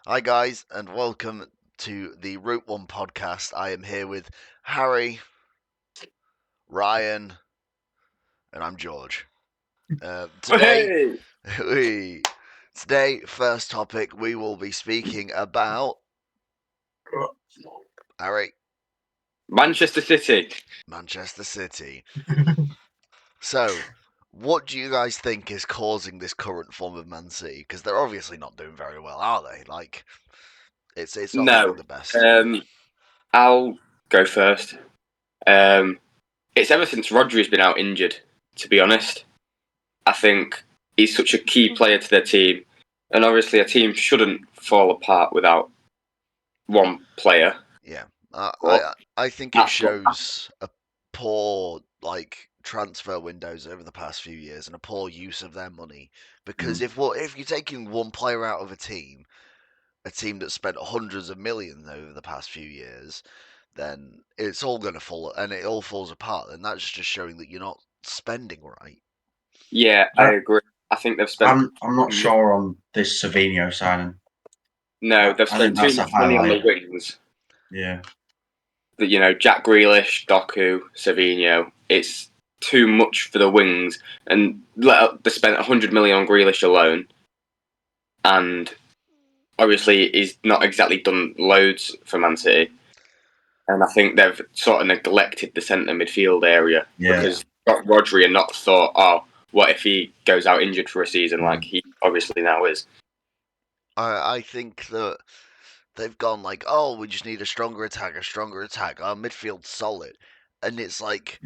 Hi, guys, and welcome to the Route 1 podcast. I am here with Harry, Ryan, and I'm George. Today, Hey! first topic, we will be speaking about Harry, Manchester City. Manchester City. So, what do you guys think is causing this current form of Man City? Because they're obviously not doing very well, are they? Like, it's not looking No. the best. I'll go first. It's ever since Rodri's been out injured, to be honest. I think he's such a key player to their team. And obviously a team shouldn't fall apart without one player. Yeah, But I think it that's what shows a poor transfer windows over the past few years and a poor use of their money. Because if you're taking one player out of a team that spent hundreds of millions over the past few years, then it's all going to fall and it all falls apart. And that's just showing that you're not spending right. Yeah, I agree. I think they've spent I'm not sure on this Savinho signing. they've I think spent too that's a much money on the highlight. wings. Yeah. That Jack Grealish, Doku, Savinho. It's too much for the wings, and they spent 100 million on Grealish alone, and obviously he's not exactly done loads for Man City. And I think they've sort of neglected the centre midfield area because got Rodri and not thought, oh, what if he goes out injured for a season like he obviously now is. I think that they've gone like, oh, we just need a stronger attack. Our midfield's solid, and it's like,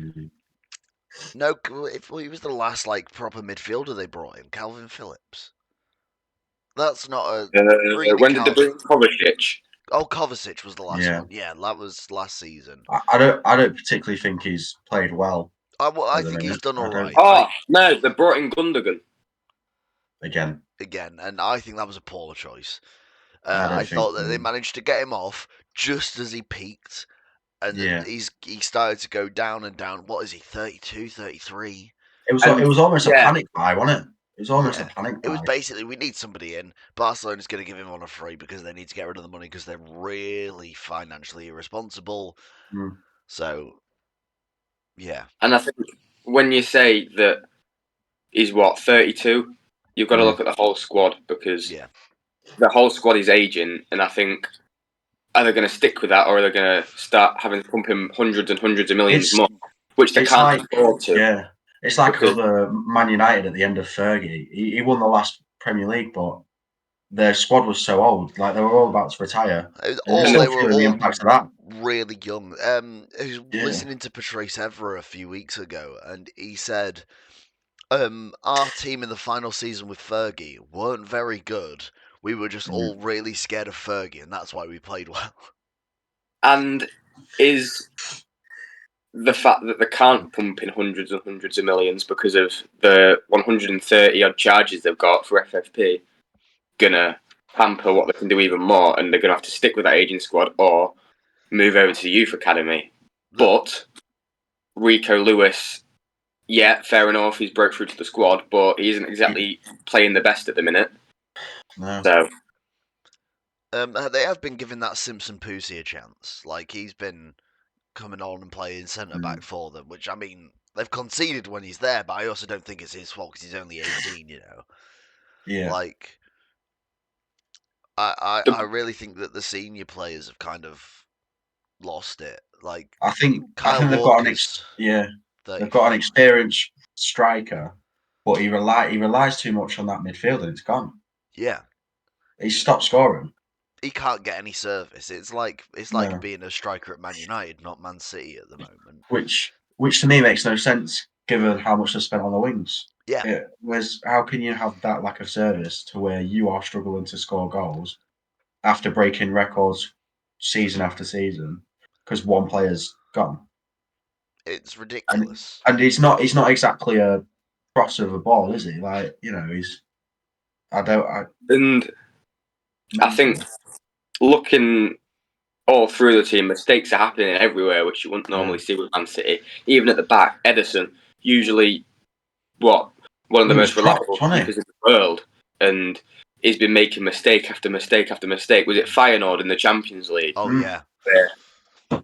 no, if he was the last proper midfielder they brought in, Calvin Phillips. That's not a bringing in When did they bring Kovacic? Oh, Kovacic was the last one. Yeah, that was last season. I don't particularly think he's played well. I think he's done all right. Oh no, they brought in Gundogan again, and I think that was a poor choice. I thought that they managed to get him off just as he peaked, and he started to go down and down. What is he, 32, 33? It was almost a panic buy, wasn't it? It was almost a panic buy. It was basically, we need somebody in. Barcelona's going to give him on a free because they need to get rid of the money because they're really financially irresponsible. So, yeah. And I think when you say that he's 32, you've got to look at the whole squad because the whole squad is aging, and I think are they going to stick with that, or are they going to start having to pump him hundreds and hundreds of millions more, which they can't afford to? Yeah, it's like another Man United at the end of Fergie. He won the last Premier League, but their squad was so old, like they were all about to retire. They were all the impact of that. really young. I was listening to Patrice Evra a few weeks ago, and he said, our team in the final season with Fergie weren't very good. We were just all really scared of Fergie, and that's why we played well. And is the fact that they can't pump in hundreds and hundreds of millions because of the 130 odd charges they've got for FFP gonna hamper what they can do even more, and they're gonna have to stick with that aging squad or move over to the youth academy? But Rico Lewis, yeah, fair enough, he's broke through to the squad, but he isn't exactly playing the best at the minute. No. So they have been giving that Simpson Pussy a chance. Like, he's been coming on and playing centre back for them, which, I mean, they've conceded when he's there, but I also don't think it's his fault because he's only 18, you know. Yeah. Like, I really think that the senior players have kind of lost it. Like, I think Kyle Walker's they've got an experienced striker, but he relies too much on that midfield, and it's gone. Yeah, he stopped scoring. He can't get any service. It's like being a striker at Man United, not Man City at the moment. Which to me makes no sense given how much they spent on the wings. Yeah. How can you have that lack of service to where you are struggling to score goals after breaking records season after season because one player's gone? It's ridiculous. And he's not exactly a crosser of a ball, is he? Like, you know, I think looking all through the team, mistakes are happening everywhere, which you wouldn't normally see with Man City. Even at the back, Ederson, usually one of the most reliable keepers in the world, and he's been making mistake after mistake after mistake. Was it Feyenoord in the Champions League? Oh yeah, Where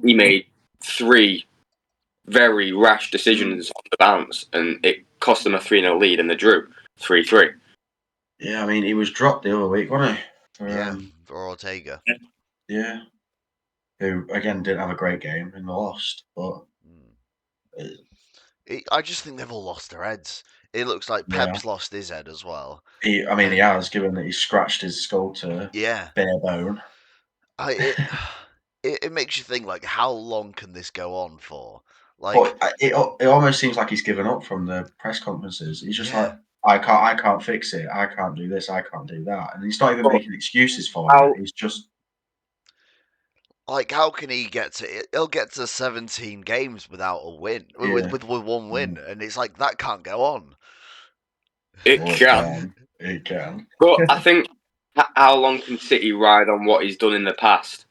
he made 3 very rash decisions on the bounce, and it cost them a 3-0 lead, and they drew 3-3. Yeah, I mean, he was dropped the other week, wasn't he? For Ortega. Yeah. Who, again, didn't have a great game and lost, but... I just think they've all lost their heads. It looks like Yeah. Pep's lost his head as well. He has, given that he scratched his skull to bare bone. It makes you think, like, how long can this go on for? But it almost seems like he's given up from the press conferences. He's just like, I can't fix it. I can't do this. I can't do that. And he's not even making excuses for it. He's just like, how can he get to? He'll get to 17 games without a win, with one win, and it's like that can't go on. It can. It can. But I think, how long can City ride on what he's done in the past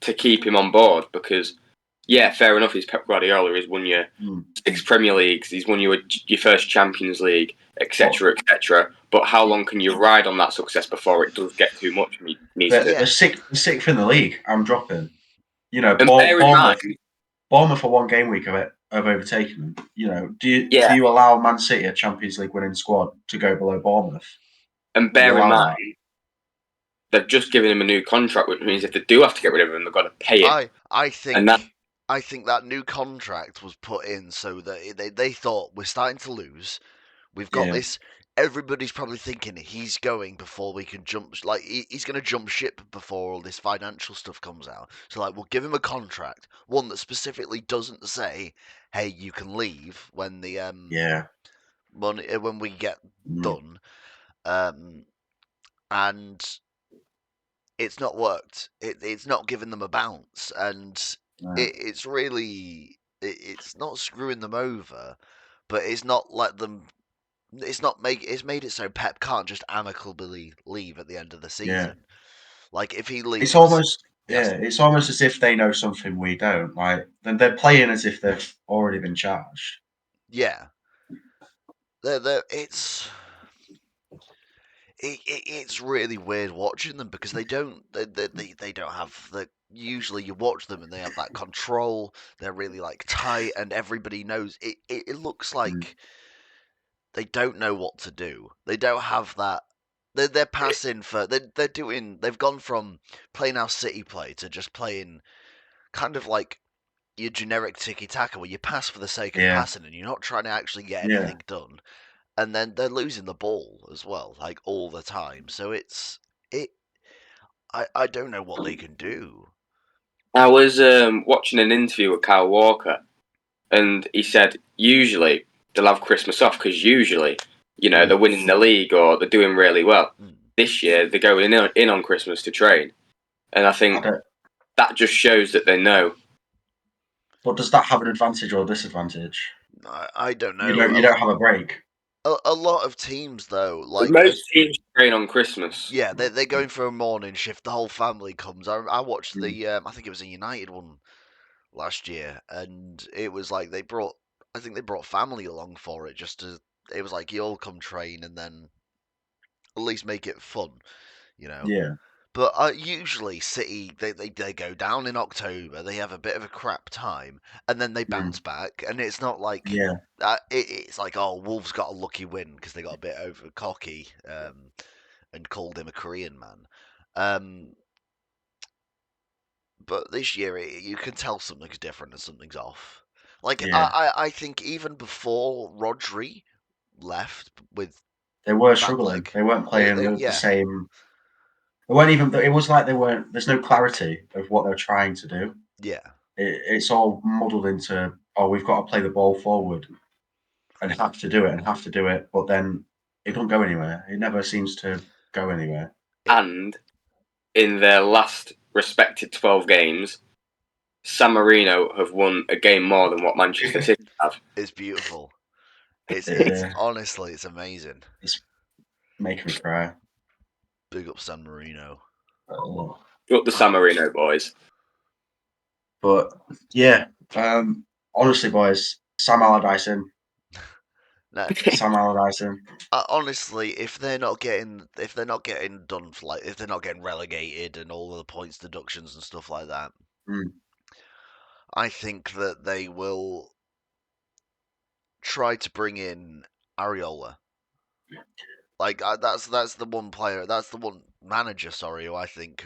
to keep him on board? Because, yeah, fair enough, he's Pep Guardiola. He's won your 6 Premier Leagues. He's won your first Champions League, etc., etc. But how long can you ride on that success before it does get too much? The sixth in the league. I'm dropping. You know, And bear in mind, Bournemouth for 1 game week of overtaking them. You know, do you allow Man City, a Champions League winning squad, to go below Bournemouth? And bear in mind, they've just given him a new contract, which means if they do have to get rid of him, they've got to pay him. I think that new contract was put in so that they thought we're starting to lose. We've got this. Everybody's probably thinking he's going before we can jump. Like he's going to jump ship before all this financial stuff comes out. So like we'll give him a contract, one that specifically doesn't say, "Hey, you can leave when the money when we get done," and it's not worked. It's not giving them a bounce, and it's really it's not screwing them over, but it's not let them. It's made it so Pep can't just amicably leave at the end of the season. Like if he leaves, it's almost as if they know something we don't. Like they're playing as if they've already been charged. Yeah, it's really weird watching them because they don't have the. Usually you watch them and they have that control. They're really like tight, and everybody knows it. It looks like they don't know what to do. They don't have that. They're passing for. They're doing. They've gone from playing our City play to just playing kind of like your generic tiki taka, where you pass for the sake of passing and you're not trying to actually get anything done. And then they're losing the ball as well, like all the time. So I don't know what they can do. I was watching an interview with Kyle Walker, and he said usually they'll have Christmas off because usually, they're winning the league or they're doing really well. This year they're going in on Christmas to train, and I think that just shows that they know. But does that have an advantage or a disadvantage? I don't know. You don't have a break. A lot of teams though, like most teams train on Christmas. Yeah, they're going for a morning shift. The whole family comes. I watched the I think it was a United one last year, and it was like they brought family along for it just to. It was like you all come train and then at least make it fun, Yeah. But usually City they go down in October. They have a bit of a crap time, and then they bounce back. And it's not like it's like Wolves got a lucky win because they got a bit over cocky and called him a Korean man. But this year you can tell something's different and something's off. Like I think even before Rodri left with they were struggling. They weren't playing the same. They weren't even. It was like they weren't. There's no clarity of what they're trying to do. Yeah, it's all muddled into we've got to play the ball forward and have to do it, but then it don't go anywhere. It never seems to go anywhere. And in their last respected 12 games, San Marino have won a game more than what Manchester City have. It's beautiful. It's honestly, it's amazing. It's making me cry. Big up San Marino. Big up the San Marino boys. But yeah, honestly, boys, Sam Allardyce in. No, Sam Allardyce. honestly, if they're not getting done for if they're not getting relegated and all of the points deductions and stuff like that, I think that they will try to bring in Areola. Like that's the one player, that's the one manager, sorry, who I think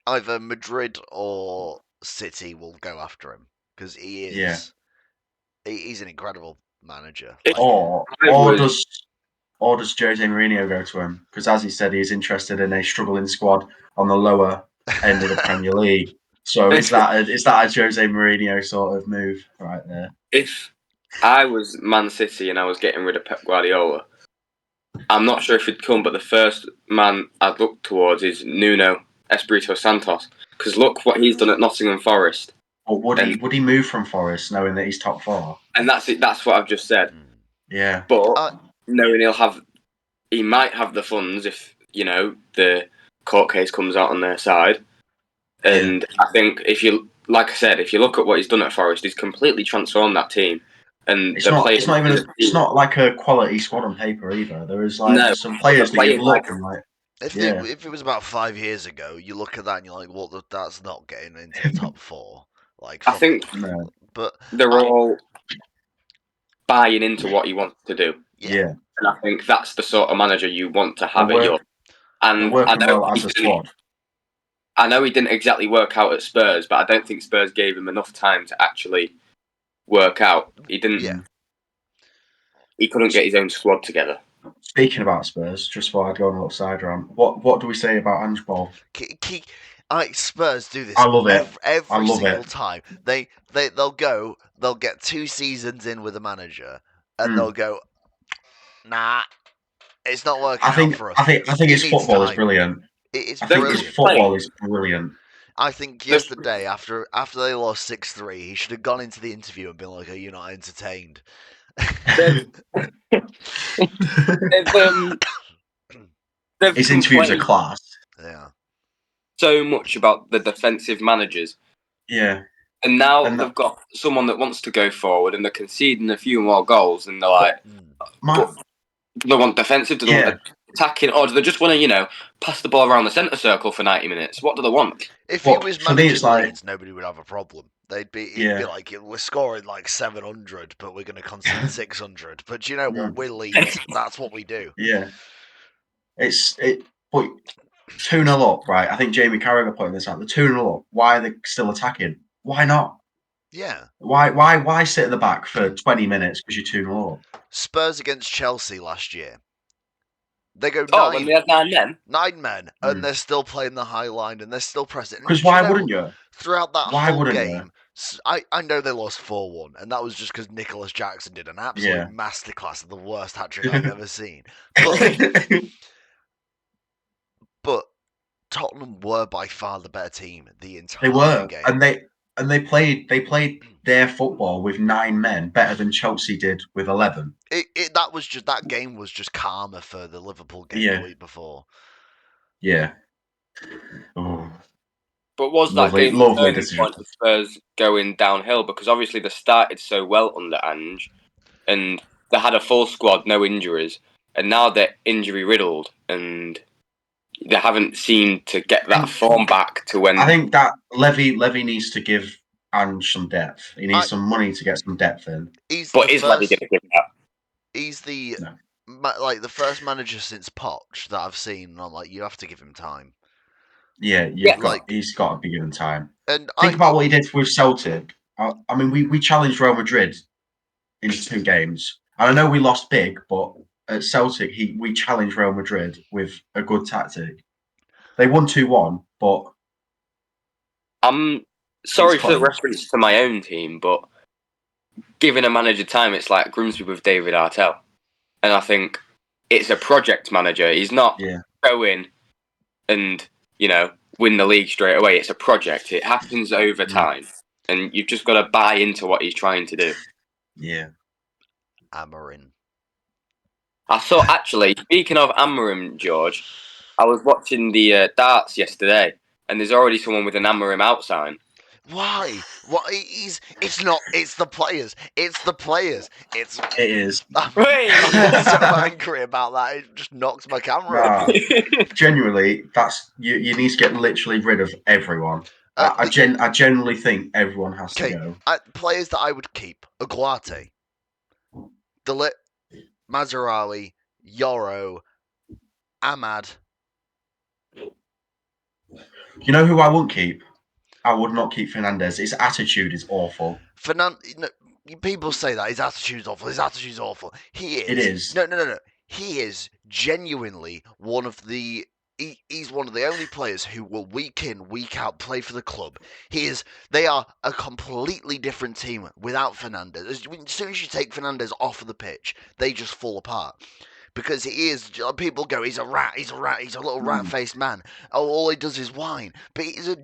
either Madrid or City will go after him because he's an incredible manager. If Or I was, does Jose Mourinho go to him? Because as he said, he's interested in a struggling squad on the lower end of the Premier League. So is that a Jose Mourinho sort of move right there? if I was Man City and I was getting rid of Pep Guardiola, I'm not sure if he'd come, but the first man I'd look towards is Nuno Espirito Santos. Because look what he's done at Nottingham Forest. Or would he move from Forest knowing that he's top four? And that's it. That's what I've just said. Yeah. But knowing he might have the funds if the court case comes out on their side. And I think like I said, if you look at what he's done at Forest, he's completely transformed that team. And it's not like a quality squad on paper either. There is some players that you look and like. If it was about 5 years ago, you look at that and you're like, well, that's not getting into the top four. I think, but they're all buying into what he wants to do. Yeah, and I think that's the sort of manager you want to have at your. And working well as a squad. I know he didn't exactly work out at Spurs, but I don't think Spurs gave him enough time to actually work out. He didn't. Yeah. He couldn't get his own squad together. Speaking about Spurs, just before I go on a little side rant, what do we say about Ange Ball? Spurs do this. I love it every single time. They'll get 2 seasons in with a manager, and they'll go, nah, it's not working out for us. I think his football is brilliant. It's brilliant. His football is brilliant. I think yesterday, after they lost 6-3, he should have gone into the interview and been like, "Are you not entertained?" His interviews are class. Yeah. So much about the defensive managers. Yeah. And now they've got someone that wants to go forward, and they're conceding a few more goals, and they're like, do they want defensive? Do they want attacking? Or do they just want to, pass the ball around the centre circle for 90 minutes? What do they want? If he was managing Leeds, nobody would have a problem. He'd be like, we're scoring like 700, but we're going to concede 600. But you know what? We're Leeds. That's what we do. Yeah. But 2-0 up, right? I think Jamie Carragher pointed this out. The 2-0 up. Why are they still attacking? Why not? Yeah. Why sit at the back for 20 minutes because you're 2-0 up? Spurs against Chelsea last year. They go when they had 9 men? 9 men, and they're still playing the high line, and they're still pressing. Because why wouldn't you? Throughout that whole game, I know they lost 4-1, and that was just because Nicholas Jackson did an absolute masterclass of the worst hat-trick I've ever seen. But Tottenham were by far the better team the entire game. And they played their football with 9 men better than Chelsea did with 11. That game was just calmer for the Liverpool game the week before. Yeah. Oh. But was that game the turning point of Spurs going downhill? Because obviously they started so well under Ange, and they had a full squad, no injuries, and now they're injury riddled, and they haven't seemed to get that form back to when. I think that Levy needs to give Ange some depth. He needs some money to get some depth in. Is Levy going to give that? He's the the first manager since Poch that I've seen. And I'm like, you have to give him time. Yeah, he's got to be given time. And think about what he did with Celtic. I mean, we challenged Real Madrid in 2 games. And I know we lost big, but at Celtic, we challenged Real Madrid with a good tactic. They won 2-1, but I'm sorry for the reference to my own team, but giving a manager time, it's like Grimsby with David Artell. And I think it's a project manager. He's not go in and, win the league straight away. It's a project. It happens over time. And you've just got to buy into what he's trying to do. Yeah. Amorim. I thought, actually, speaking of Amorim, George, I was watching the darts yesterday, and there's already someone with an Amorim out sign. Why? What? It's not. It's the players. It's the players. It is. I'm so angry about that. It just knocks my camera over. Genuinely, that's you need to get literally rid of everyone. I genuinely think everyone has to go. Players that I would keep: Aguate, Delit, Mazarawi, Yoro, Ahmad. You know who I wouldn't keep? I would not keep Fernandez. His attitude is awful. People say that his attitude's awful. His attitude's awful. He is. It is. No. He is genuinely one of the. He's one of the only players who will week in, week out play for the club. They are a completely different team without Fernandez. As soon as you take Fernandez off of the pitch, they just fall apart. Because he is, people go, he's a rat, he's a little rat-faced man. Oh, all he does is whine. But he's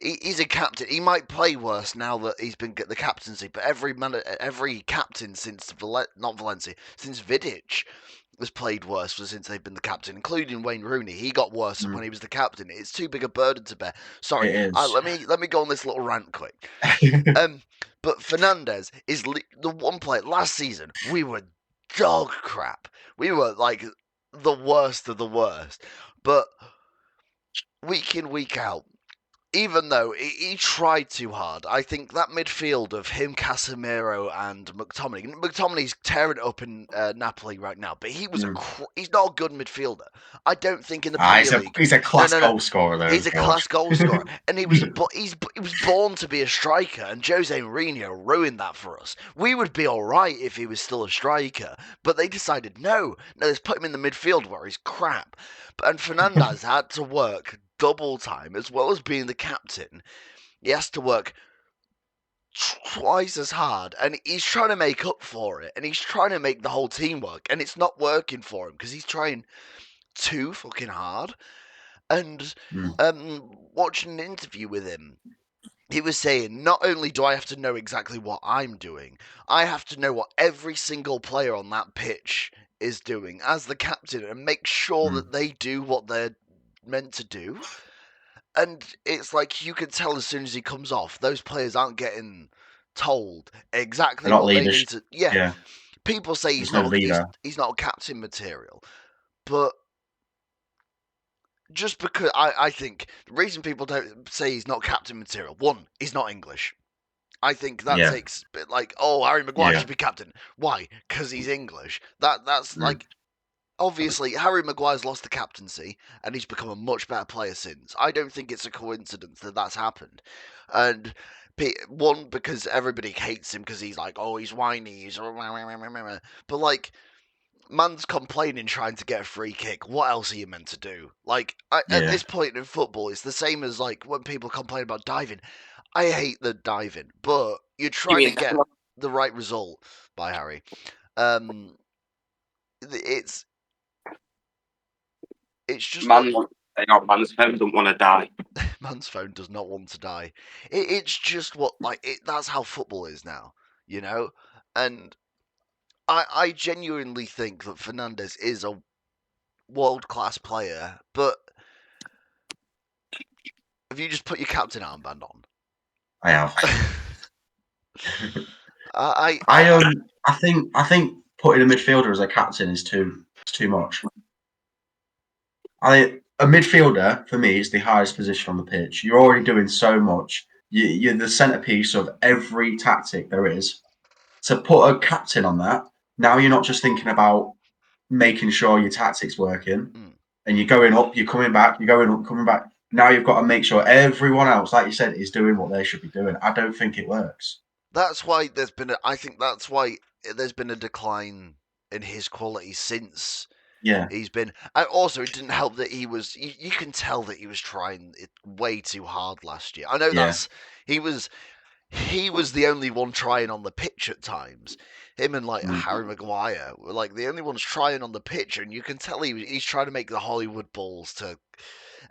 he's a captain. He might play worse now that he's been the captaincy, but every captain since since Vidic has played worse since they've been the captain, including Wayne Rooney. He got worse when he was the captain. It's too big a burden to bear. Sorry, let me go on this little rant quick. But Fernandez is the one player. Last season, we were dog crap. We were like the worst of the worst. But week in, week out, even though he tried too hard, I think that midfield of him, Casemiro, and McTominay's tearing it up in Napoli right now, but he's not a good midfielder. I don't think in the Premier League. He's a class goal scorer, though. He's a class goal scorer, and he was born to be a striker, and Jose Mourinho ruined that for us. We would be all right if he was still a striker, but they decided no, let's put him in the midfield where he's crap. And Fernandez had to work double time as well as being the captain. He has to work twice as hard, and he's trying to make up for it, and he's trying to make the whole team work, and it's not working for him because he's trying too fucking hard. And watching an interview with him, he was saying, not only do I have to know exactly what I'm doing, I have to know what every single player on that pitch is doing as the captain and make sure that they do what they're meant to do. And it's like you can tell as soon as he comes off, those players aren't getting told exactly what they need to. Yeah. People say he's not a captain material, but just because I think the reason people don't say he's not captain material, one, he's not English. I think that takes like, oh, Harry Maguire should be captain. Why? Because he's English. That's like, obviously Harry Maguire's lost the captaincy and he's become a much better player since. I don't think it's a coincidence that that's happened. And one, because everybody hates him because he's like, oh, he's whiny, but like, man's complaining trying to get a free kick. What else are you meant to do? Like, at this point in football, it's the same as like when people complain about diving. I hate the diving, but you're trying to get the right result. By Harry, it's just man's phone don't want to die. Man's phone does not want to die. It's just that's how football is now, you know. And I genuinely think that Fernandez is a world-class player, but have you just put your captain armband on? I have. I think putting a midfielder as a captain is too much. A midfielder for me is the highest position on the pitch. You're already doing so much. You're the centerpiece of every tactic there is. To put a captain on that, now you're not just thinking about making sure your tactics working, and you're going up, you're coming back, you're going up, coming back. Now you've got to make sure everyone else, like you said, is doing what they should be doing. I don't think it works. That's why there's been a decline in his quality since he's been. And also, it didn't help that he was. You can tell that he was trying it way too hard last year. I know he was the only one trying on the pitch at times. Him and Harry Maguire were like the only ones trying on the pitch, and you can tell he's trying to make the Hollywood balls to.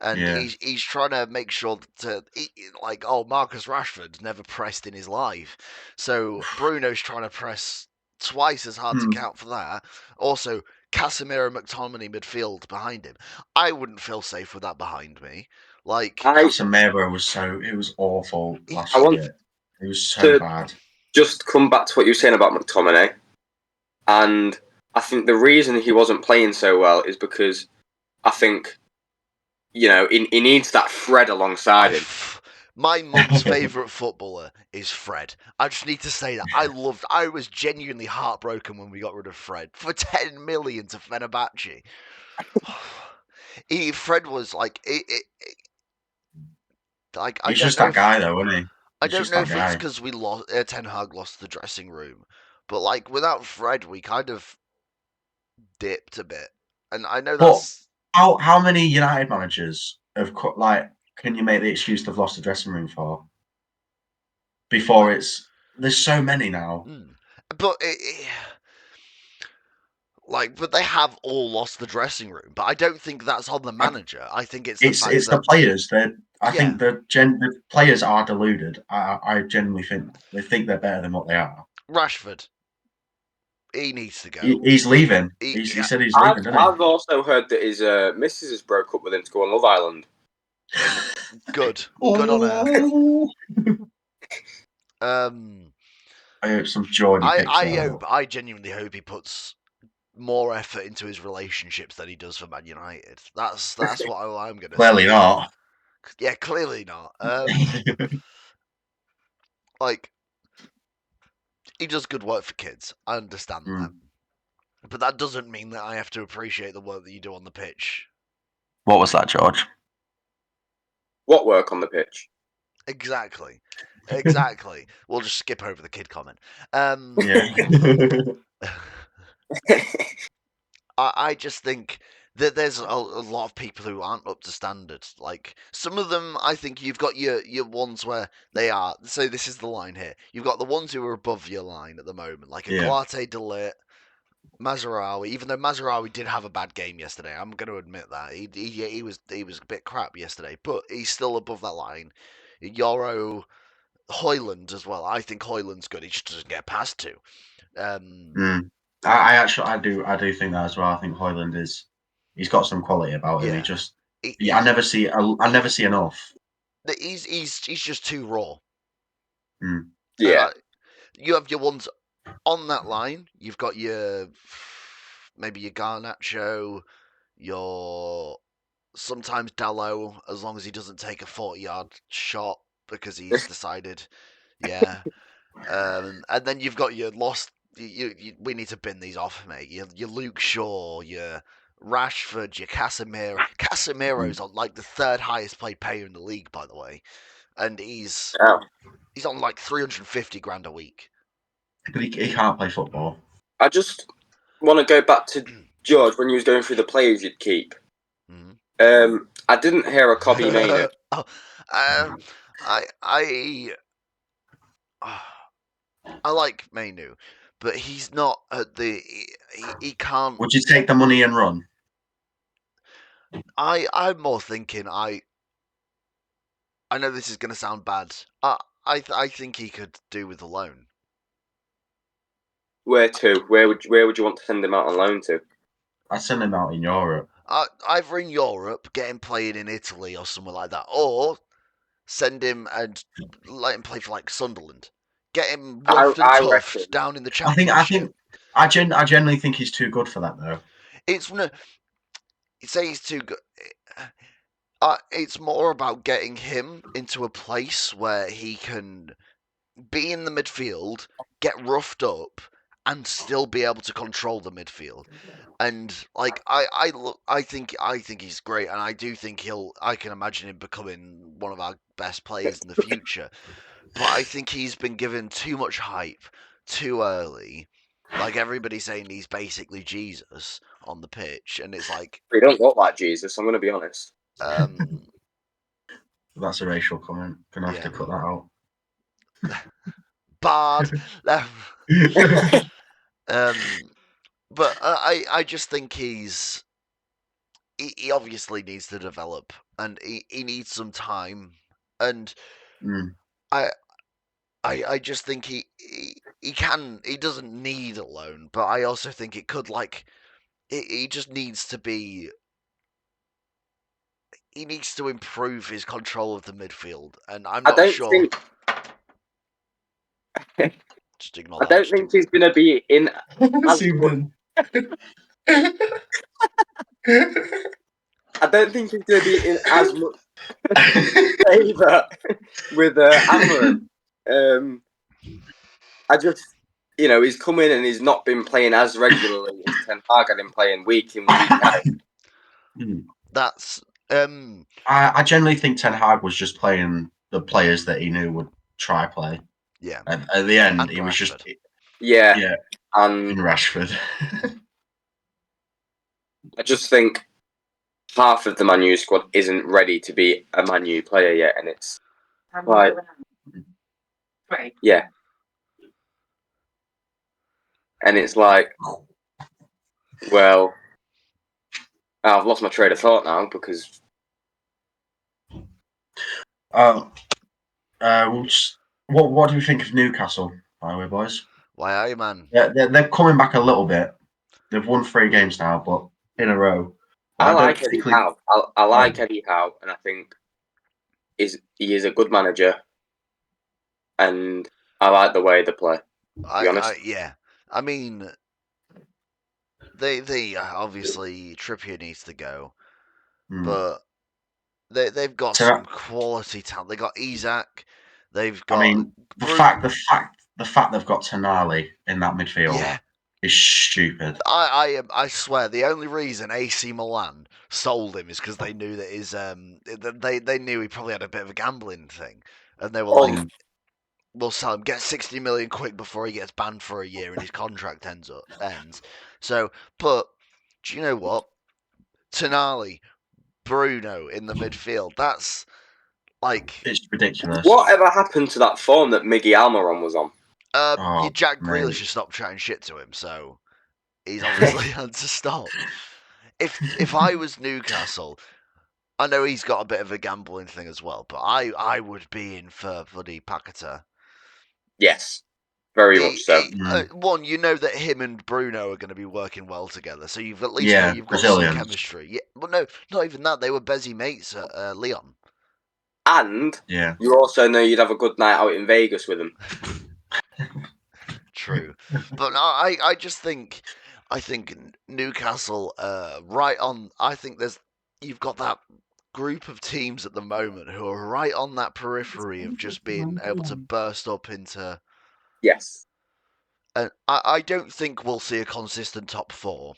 And he's trying to make sure Marcus Rashford's never pressed in his life. So Bruno's trying to press twice as hard to count for that. Also, Casemiro, McTominay midfield behind him. I wouldn't feel safe with that behind me. Like Casemiro was awful last year. It was so bad. Just come back to what you were saying about McTominay, and I think the reason he wasn't playing so well is because I think, he needs that Fred alongside him. My mum's favourite footballer is Fred. I just need to say that. I was genuinely heartbroken when we got rid of Fred for 10 million to Fenerbahce. Fred was like, He's just that guy, though, isn't he? I don't know if it's because Ten Hag lost the dressing room, but like without Fred, we kind of dipped a bit. And I know that's how many United managers can you make the excuse they've lost the dressing room for? Before there's so many now. But but they have all lost the dressing room. But I don't think that's on the manager. I think it's the fact that the players. I think the players are deluded. I genuinely think they think they're better than what they are. Rashford, he needs to go. He's leaving. He said he's leaving. I've also heard that his missus has broke up with him to go on Love Island. Good on her. I hope some Jordan I genuinely hope he puts more effort into his relationships than he does for Man United. That's what I'm going to say. Clearly not. Yeah, clearly not. He does good work for kids. I understand that. But that doesn't mean that I have to appreciate the work that you do on the pitch. What was that, George? What work on the pitch? Exactly. We'll just skip over the kid comment. I just think that there's a lot of people who aren't up to standard. Like some of them, I think you've got your ones where they are. So this is the line here. You've got the ones who are above your line at the moment, like a Duarte, De Ligt, Mazraoui. Even though Mazraoui did have a bad game yesterday, I'm going to admit that he was a bit crap yesterday, but he's still above that line. Yoro, Højlund as well. I think Højlund's good. He just doesn't get past two. I do think that as well. I think Højlund he's got some quality about him. I never see enough. He's just too raw. Yeah. You have your ones on that line. You've got maybe your Garnacho, your sometimes Dalot, as long as he doesn't take a 40-yard shot because he's decided, and then you've got your lost. We need to bin these off, mate. Your Luke Shaw, your Rashford, your Casemiro. Casemiro's on like the third highest paid player in the league, by the way, and he's on like 350 grand a week. But he can't play football. I just want to go back to George when you was going through the players you'd keep. I didn't hear a Kobbie Mainoo. I like Mainoo, but he's not at the. He can't. Would you take the money and run? I'm more thinking. I know this is going to sound bad. I think he could do with a loan. Where to? Where would you want to send him out on loan to? I'd send him out in Europe. Either in Europe, get him playing in Italy or somewhere like that, or send him and let him play for like Sunderland. Get him roughed and toughed down in the Championship. I genuinely think he's too good for that, though. Say he's too good. It's more about getting him into a place where he can be in the midfield, get roughed up, and still be able to control the midfield. And like I think he's great, and I do think I can imagine him becoming one of our best players in the future. But I think he's been given too much hype too early. Like everybody's saying he's basically Jesus on the pitch, and it's like he don't look like Jesus. I'm going to be honest. That's a racial comment. Gonna have to cut that out. Bad. But I just think he obviously needs to develop, and he needs some time, and I just think he doesn't need a loan, but I also think it could he just needs to be. He needs to improve his control of the midfield, and I'm not sure. Just ignore that. I don't think he's going to be in as much. I don't think he's going to be in as much favour with Amorim. I just, he's come in and he's not been playing as regularly as Ten Hag had him playing week in, week out. That's. I generally think Ten Hag was just playing the players that he knew would try play. Yeah. At the end, and he was just. Yeah. And Rashford. I just think half of the Man U squad isn't ready to be a Man U player yet, and it's like, yeah, and it's like, well, I've lost my train of thought now because. What do we think of Newcastle, by the way, boys? Why are you, man? They're coming back a little bit. They've won 3 games now, but in a row. I like Eddie Howe. I like Eddie Howe, and I think he is a good manager, and I like the way they play. To be honest. Yeah. I mean, they obviously Trippier needs to go, but they've got some quality talent. They got Isak. They've got. I mean, the fact they've got Tonali in that midfield is stupid. I swear the only reason AC Milan sold him is because they knew that his they knew he probably had a bit of a gambling thing, and they were like, we'll sell him, get 60 million quick before he gets banned for a year and his contract ends. So, but do you know what? Tonali, Bruno in the midfield. That's like, it's ridiculous. Whatever happened to that form that Miggy Almiron was on? Jack Grealish has stopped chatting shit to him, so he's obviously had to stop. If I was Newcastle, I know he's got a bit of a gambling thing as well, but I would be in for bloody Paquetá. Yes, very much so. One, you know that him and Bruno are going to be working well together, so you've at least know you've got some chemistry. Yeah, well, no, not even that. They were busy mates at Leon. And you also know you'd have a good night out in Vegas with him. True, but no, I just think, Newcastle right on. I think you've got that group of teams at the moment who are right on that periphery of just being able to burst up into. Yes. And I don't think we'll see a consistent top 4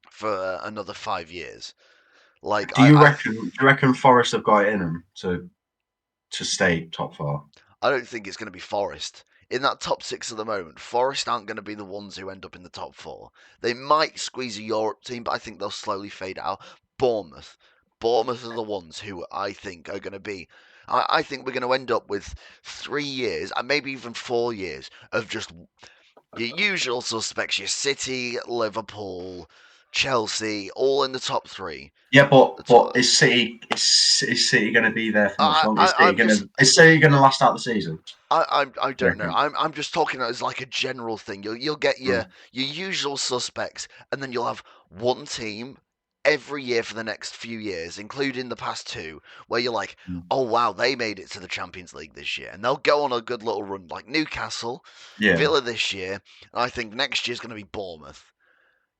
for another 5 years. Like, do you reckon Forest have got it in them to stay top 4? I don't think it's going to be Forest. In that top 6 at the moment, Forest aren't going to be the ones who end up in the top 4. They might squeeze a Europe team, but I think they'll slowly fade out. Bournemouth are the ones who I think are going to be. I think we're going to end up with 3 years, and maybe even 4 years, of just your usual suspects, your City, Liverpool, Chelsea, all in the top 3. Yeah, but is City going to be there for much longer? Is City going to last out the season? I don't know. I'm just talking as like a general thing. You'll get your usual suspects, and then you'll have one team every year for the next few years, including the past 2, where you're like, oh wow, they made it to the Champions League this year, and they'll go on a good little run, like Newcastle, Villa this year, and I think next year's going to be Bournemouth.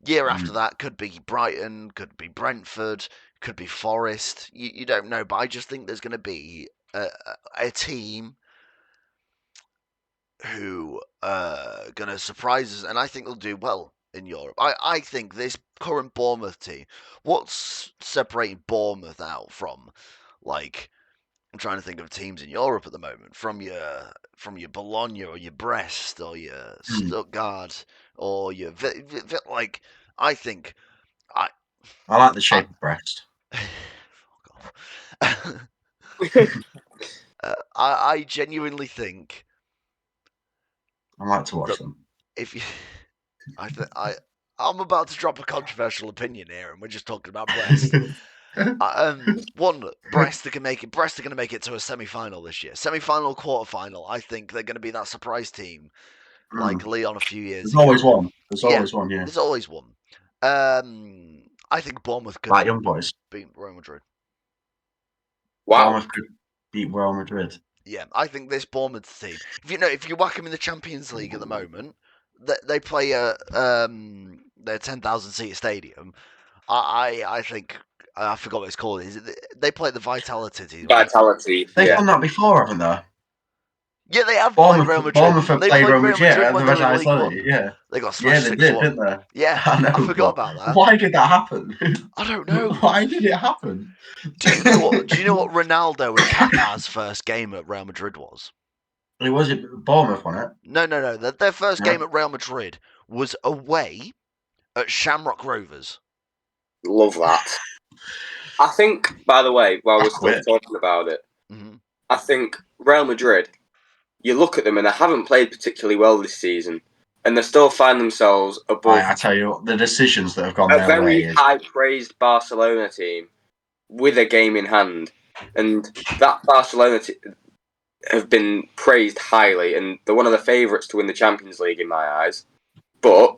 Year after that could be Brighton, could be Brentford, could be Forest. You don't know, but I just think there's going to be a team who are going to surprise us, and I think they'll do well in Europe. I think this current Bournemouth team, what's separating Bournemouth out from, like, I'm trying to think of teams in Europe at the moment, from your Bologna or your Brest or your Stuttgart or your like, I think I like the shape of Brest. I genuinely think I like to watch them. If you, I'm about to drop a controversial opinion here, and we're just talking about Brest. Brest are going to make it to a semi-final this year. Semi-final, quarter-final. I think they're going to be that surprise team, like Leon a few years ago. There's always one. There's always one. Yeah. There's always one. I think Bournemouth could like young boys. beat Real Madrid. Wow. Bournemouth could beat Real Madrid. Yeah, I think this Bournemouth team. If you whack them in the Champions League at the moment, they play their 10,000 seat stadium. I think I forgot what it's called. They play at the Vitality, right? Vitality. They've done that before, haven't they? Yeah, they have played Real Madrid. Bournemouth have They played played Real Real Madrid Madrid at when the they were in League One. Vitality. Yeah, They got yeah, smashed they 6-1. did, didn't they? Yeah, I know. I forgot about that. Why did that happen? I don't know. Why did it happen? Do you know what Ronaldo and Kaká's first game at Real Madrid was? Was it Bournemouth, wasn't it? No. Their first game at Real Madrid was away at Shamrock Rovers. Love that. I think, by the way, while we're still talking about it, I think Real Madrid, you look at them and they haven't played particularly well this season, and they still find themselves above. I tell you, the decisions that have gone a their very way. high-praised Barcelona team with a game in hand, and that Barcelona have been praised highly, and they're one of the favourites to win the Champions League in my eyes. But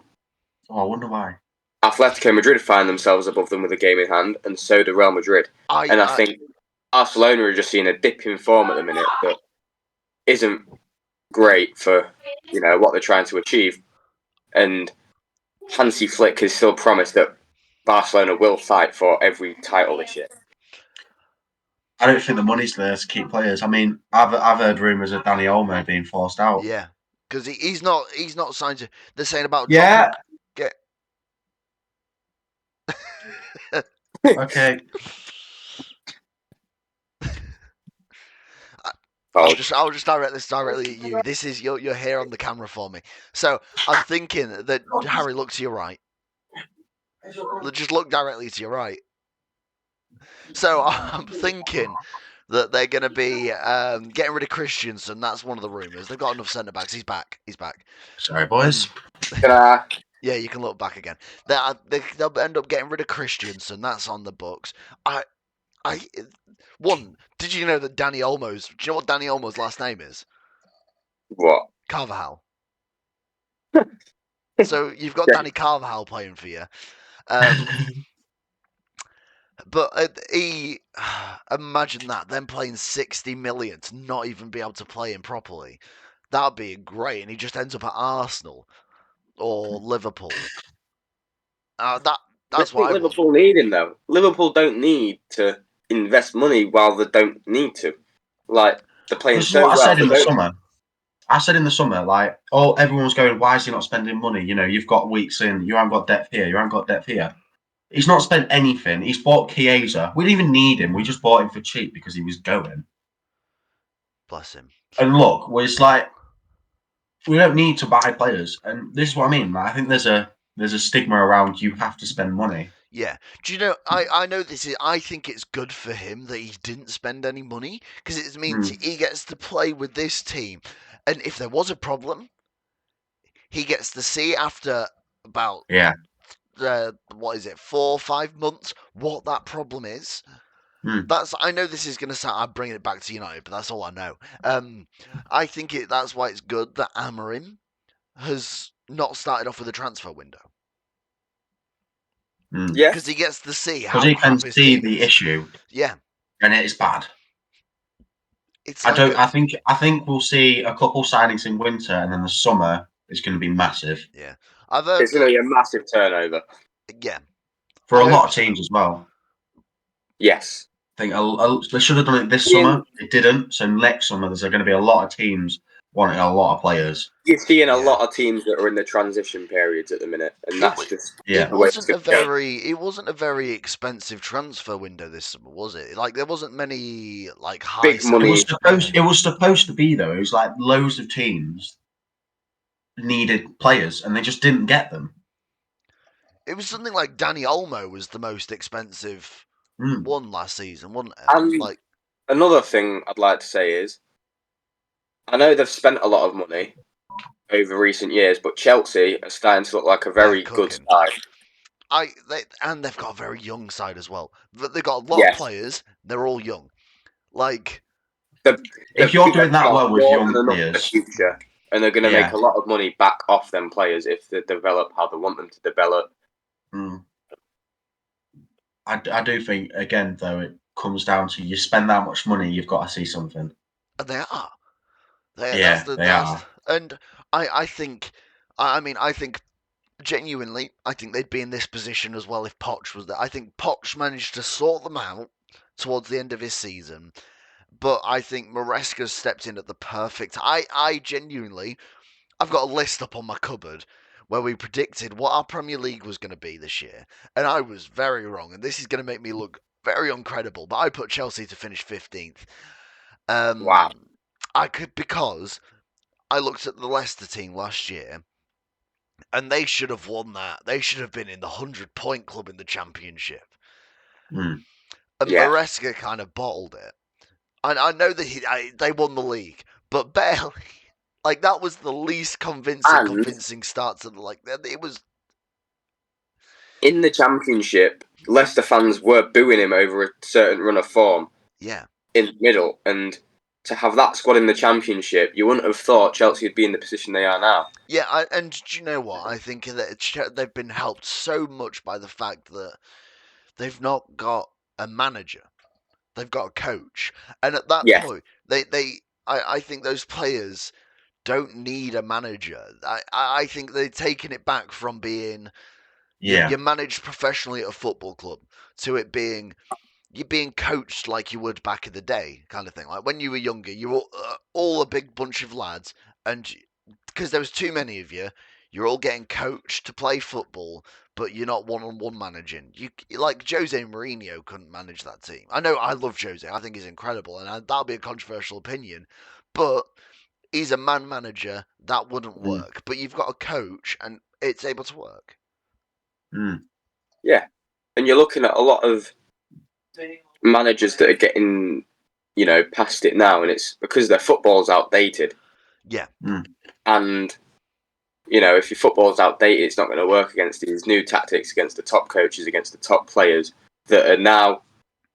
I wonder why. Atletico Madrid find themselves above them with a game in hand, and so do Real Madrid. I think Barcelona are just seeing a dip in form at the minute that isn't great for what they're trying to achieve. And Hansi Flick has still promised that Barcelona will fight for every title this year. I don't think the money's there to keep players. I mean, I've heard rumours of Dani Olmo being forced out. Yeah, because he's not signed to. They're saying about yeah. Get okay. I'll just direct this directly at you. This is you're here on the camera for me. So I'm thinking that Harry, look to your right. Just look directly to your right. So I'm thinking that they're going to be getting rid of Christensen. That's one of the rumours. They've got enough centre backs. He's back. Sorry, boys. Yeah, you can look back again. They'll end up getting rid of Christensen. That's on the books. Did you know that Dani Olmo's? Do you know what Dani Olmo's last name is? What? Carvajal. So you've got Dani Carvajal playing for you. But imagine that, them playing 60 million to not even be able to play him properly. That'd be great, and he just ends up at Arsenal or Liverpool. That's what Liverpool need him though. Liverpool don't need to invest money while they don't need to. Like they're playing so well. I said in the summer. I said in the summer, like, everyone's going, why is he not spending money? You've got weeks in, you haven't got depth here, you haven't got depth here. He's not spent anything. He's bought Chiesa. We didn't even need him. We just bought him for cheap because he was going. Bless him. And look, it's like we don't need to buy players, and this is what I mean. Like, I think there's a stigma around you have to spend money. Yeah. Do you know? I know this is. I think it's good for him that he didn't spend any money because it means he gets to play with this team, and if there was a problem, he gets to see after about what is it, 4 or 5 months, what that problem is. I know this is going to sound. I'm bringing it back to United, but that's all I know. I think that's why it's good that Amorim has not started off with a transfer window. Yeah, because he gets to see how he can see the issue. Yeah, and it's bad. I think we'll see a couple signings in winter, and then the summer is going to be massive. Yeah, it's going to be a massive turnover. Yeah, for a lot of teams as well. Yes, I think they should have done it this summer. It didn't. So next summer, there's going to be a lot of teams wanting a lot of players. You're seeing a lot of teams that are in the transition periods at the minute, and that's it wasn't a very expensive transfer window this summer, was it? Like there wasn't many like high big money. It was supposed to be though. It was like loads of teams needed players, and they just didn't get them. It was something like Dani Olmo was the most expensive one last season, wasn't it? And another thing I'd like to say is, I know they've spent a lot of money over recent years, but Chelsea are starting to look like a very good side. And they've got a very young side as well. They've got a lot of players. They're all young. Like, if you're doing that well with young players, future, and they're going to make a lot of money back off them players if they develop how they want them to develop. I do think, again, though, it comes down to you spend that much money, you've got to see something. And they are. They are. And I think, I think genuinely, I think they'd be in this position as well if Poch was there. I think Poch managed to sort them out towards the end of his season, but I think Maresca stepped in at the perfect. I genuinely, I've got a list up on my cupboard where we predicted what our Premier League was going to be this year, and I was very wrong. And this is going to make me look very uncredible, but I put Chelsea to finish 15th. Wow. Because I looked at the Leicester team last year, and they should have won that. They should have been in the 100-point club in the Championship. And Maresca kind of bottled it. I know that they won the league, but barely. Like, that was the least convincing start to the, it was. In the Championship, Leicester fans were booing him over a certain run of form. Yeah. In the middle, and to have that squad in the Championship, you wouldn't have thought Chelsea would be in the position they are now. Yeah, and do you know what? I think that they've been helped so much by the fact that they've not got a manager. They've got a coach. And at that point, I think those players don't need a manager. I think they've taken it back from being you managed professionally at a football club to it being you're being coached like you would back in the day, kind of thing. Like when you were younger, you were all a big bunch of lads, and because there was too many of you, you're all getting coached to play football, but you're not one-on-one managing. You like Jose Mourinho couldn't manage that team. I know I love Jose. I think he's incredible, and that'll be a controversial opinion, but he's a man manager that wouldn't work. But you've got a coach, and it's able to work. Yeah, and you're looking at a lot of managers that are getting, past it now, and it's because their football's outdated. Yeah. And, if your football's outdated, it's not going to work against these new tactics, against the top coaches, against the top players that are now,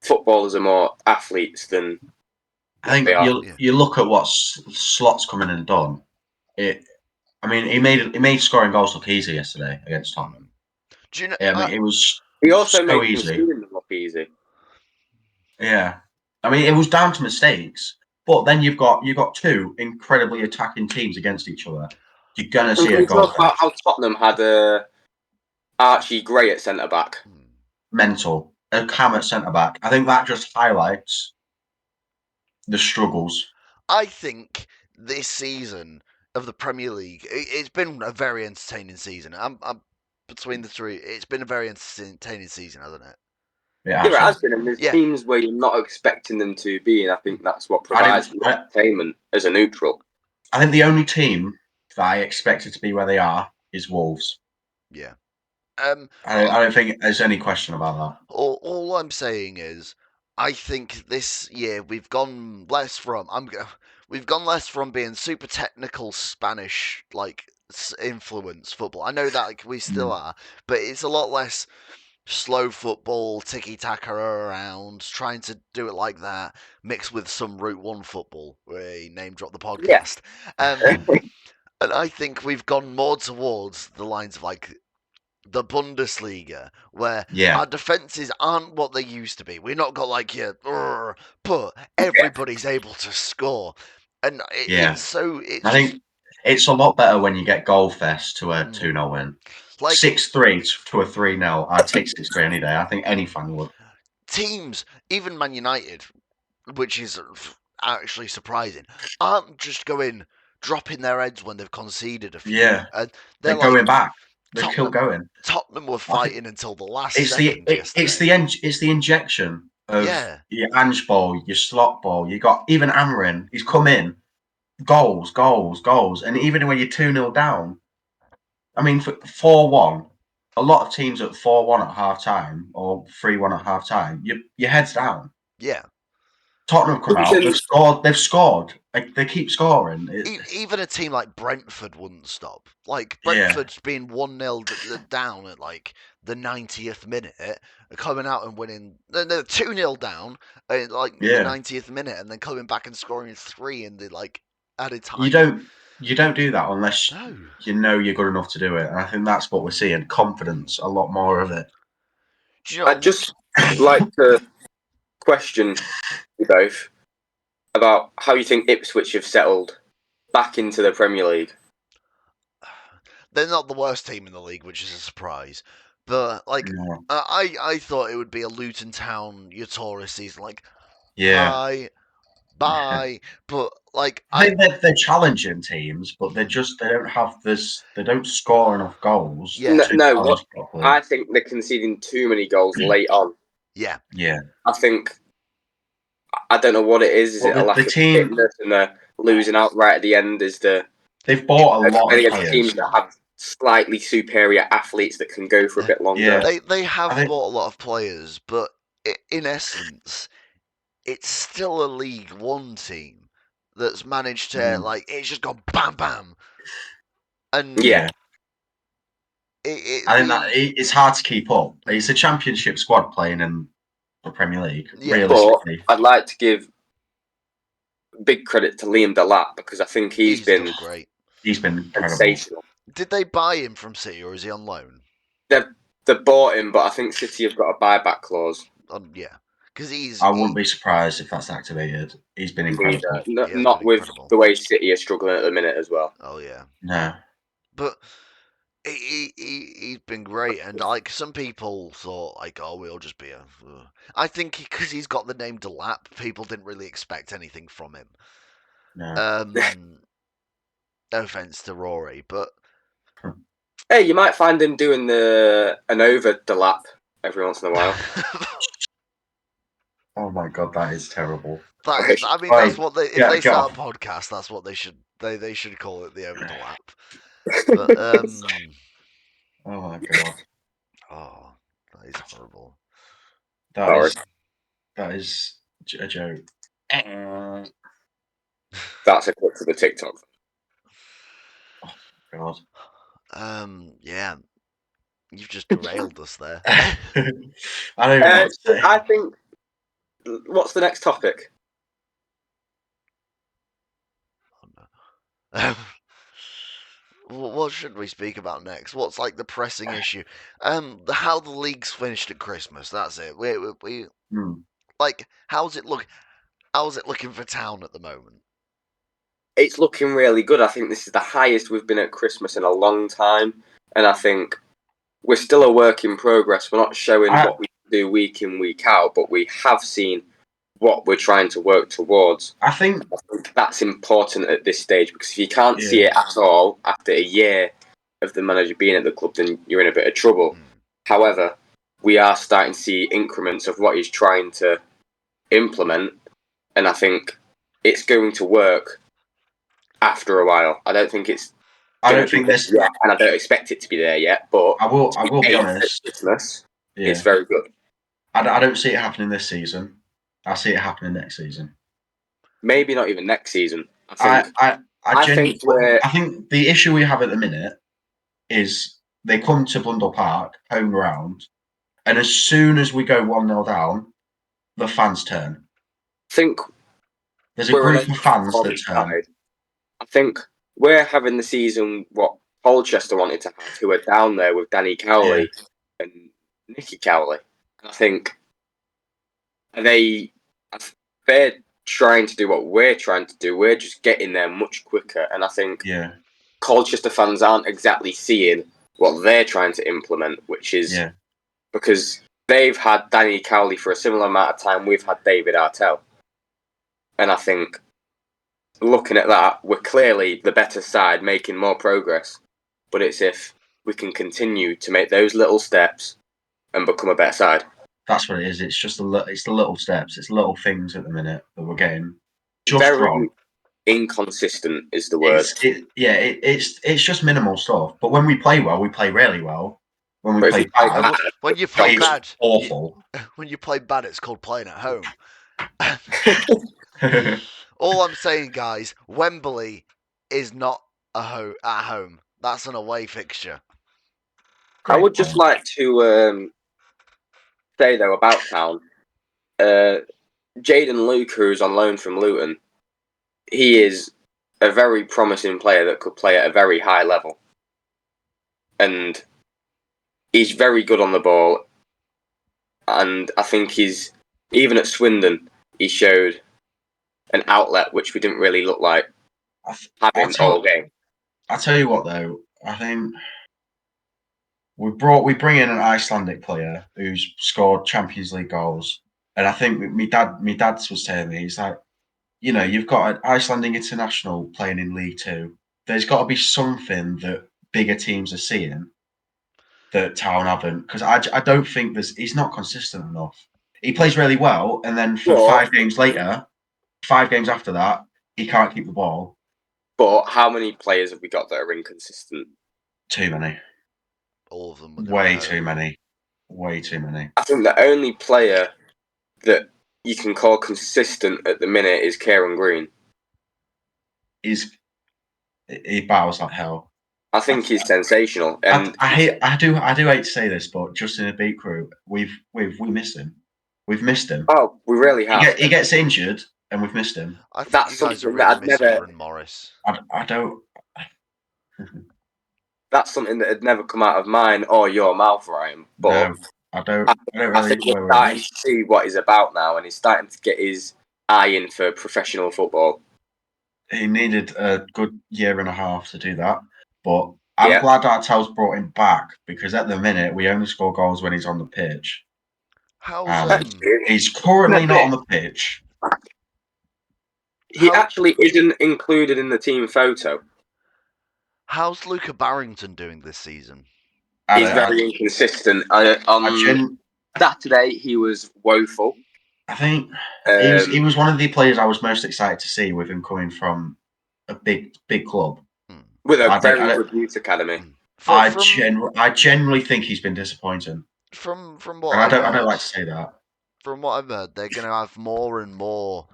footballers are more athletes than I think you look at what Slot's come in and done. He made scoring goals look easy yesterday against Tottenham. Do you know? It was. He also so made easy. them look easy. Yeah, it was down to mistakes, but then you've got two incredibly attacking teams against each other. You're gonna see a goal. Talk about how Tottenham had Archie Gray at centre back. Mental. A Cam at centre back. I think that just highlights the struggles. I think this season of the Premier League, it's been a very entertaining season. I'm between the three. It's been a very entertaining season, hasn't it? Yeah, it has been, and there's teams where you're not expecting them to be, and I think that's what provides entertainment as a neutral. I think the only team that I expected to be where they are is Wolves. Yeah. I don't think there's any question about that. All I'm saying is, I think this year we've gone less from being super technical Spanish influence football. I know that we still are, but it's a lot less slow football, tiki-taka around, trying to do it like that, mixed with some Route 1 football, where he name dropped the podcast. And I think we've gone more towards the lines of the Bundesliga, where our defences aren't what they used to be. We've not got but everybody's able to score. And I think it's a lot better when you get goal fest to a 2-0 win. 6-3 to a 3-0. I'd take 6-3 any day. I think any fan would. Teams, even Man United, which is actually surprising, aren't just dropping their heads when they've conceded a few. Yeah, and they're going back. They're still going. Tottenham were fighting until the last second yesterday. It's the injection of your Ange ball, your Slot ball. You got even Amorim. He's come in, goals, and even when you're 2-0 down, for 4-1, a lot of teams at 4-1 at half time or 3-1 at half time, your head's down. Yeah. Tottenham come out. They've scored. They keep scoring. Even a team like Brentford wouldn't stop. Brentford's being 1-0 down at the 90th minute, coming out and winning. They're 2-0 down in the 90th minute, and then coming back and scoring 3 in the added time. You don't You don't do that unless you know you're good enough to do it. And I think that's what we're seeing. Confidence, a lot more of it. I'd just like to question you both about how you think Ipswich have settled back into the Premier League. They're not the worst team in the league, which is a surprise. But I thought it would be a Luton Town your tourist season, hi, bye. But I think they're challenging teams, but they don't have this. They don't score enough goals. Yeah. No, I think they're conceding too many goals late on. Yeah. I think I don't know what it is. Is it a lack of fitness and they're losing out right at the end? They've bought a lot of players. Teams that have slightly superior athletes that can go for a bit longer. They have bought a lot of players, but in essence, it's still a League One team that's managed to it's just gone bam bam. And I think that it's hard to keep up. It's a Championship squad playing in the Premier League. Realistically, but I'd like to give big credit to Liam Delap because I think he's been great. He's been sensational. Did they buy him from City or is he on loan? They bought him, but I think City have got a buyback clause. Yeah, because I wouldn't be surprised if that's activated. He's been incredible. Not with the way City are struggling at the minute as well. Oh yeah. No. But he's been great, and some people thought we'll just be I think because he's got the name Delap, people didn't really expect anything from him. No. No offense to Rory, but hey, you might find him doing an over Delap every once in a while. Oh my god, that is terrible. That's what they if they start a podcast, that's what they should call it, the over Delap. But oh my god. Oh, that is horrible. That is a joke. That's a clip for the TikTok. Oh god. Yeah. You've just derailed us there. I don't know what to say. I think. What's the next topic? What should we speak about next? What's the pressing issue? How the league's finished at Christmas. That's it. We how's it look? How's it looking for Town at the moment? It's looking really good. I think this is the highest we've been at Christmas in a long time, and I think we're still a work in progress. We're not showing what we do week in, week out, but we have seen what we're trying to work towards. I think that's important at this stage, because if you can't see it at all after a year of the manager being at the club, then you're in a bit of trouble. However, we are starting to see increments of what he's trying to implement, and I think it's going to work after a while. I don't think it's yet, and I don't expect it to be there yet, but I will be honest. Christmas, it's very good. I don't see it happening this season. I see it happening next season. Maybe not even next season. I think the issue we have at the minute is they come to Blundell Park, home ground, and as soon as we go 1-0 down, the fans turn. I think there's a group of fans that turn. I think we're having the season what Colchester wanted to have, who are down there with Danny Cowley and Nicky Cowley. I think they're trying to do what we're trying to do. We're just getting there much quicker, and I think Colchester fans aren't exactly seeing what they're trying to implement, which is because they've had Danny Cowley for a similar amount of time we've had David Artell. And I think, looking at that, we're clearly the better side, making more progress. But it's if we can continue to make those little steps and become a better side. That's what it is. It's just the little steps. It's little things at the minute that we're getting just very wrong. Inconsistent is the word. It's just minimal stuff. But when we play well, we play really well. When we play bad, when you play bad, awful. When you play bad, it's called playing at home. All I'm saying, guys, Wembley is not at home. That's an away fixture. I would just like to say, though, about Town. Jaden Luke, who's on loan from Luton, he is a very promising player that could play at a very high level. And he's very good on the ball. And I think even at Swindon, he showed an outlet which we didn't really look like having all game. I tell you what, though, I think we bring in an Icelandic player who's scored Champions League goals, and I think my dad was telling me, he's like, you've got an Icelandic international playing in League Two. There's got to be something that bigger teams are seeing that Town haven't, because I don't think he's not consistent enough. He plays really well, and then for 5 games later, 5 games after that, he can't keep the ball. But how many players have we got that are inconsistent? Too many. All of them. Way too many. Way too many. I think the only player that you can call consistent at the minute is Kieran Green. He battles like hell. I think he's sensational. And I do hate to say this, but just in a beat crew, we missed him. We've missed him. Oh, we really have. He gets injured, and we've missed him. I think that's you guys are really missing Aaron Morris. I don't. That's something that had never come out of mine or your mouth, Ryan. But no, I don't really. I think we're starting to see what he's about now, and he's starting to get his eye in for professional football. He needed a good year and a half to do that, but I'm glad Artel's brought him back, because at the minute we only score goals when he's on the pitch. He's currently not on the pitch. He actually isn't included in the team photo. How's Luca Barrington doing this season? He's very inconsistent. On Saturday, he was woeful. I think he was one of the players I was most excited to see, with him coming from a big club. With a very good youth academy. I generally think he's been disappointing. From what I don't like to say that. From what I've heard, they're going to have more and more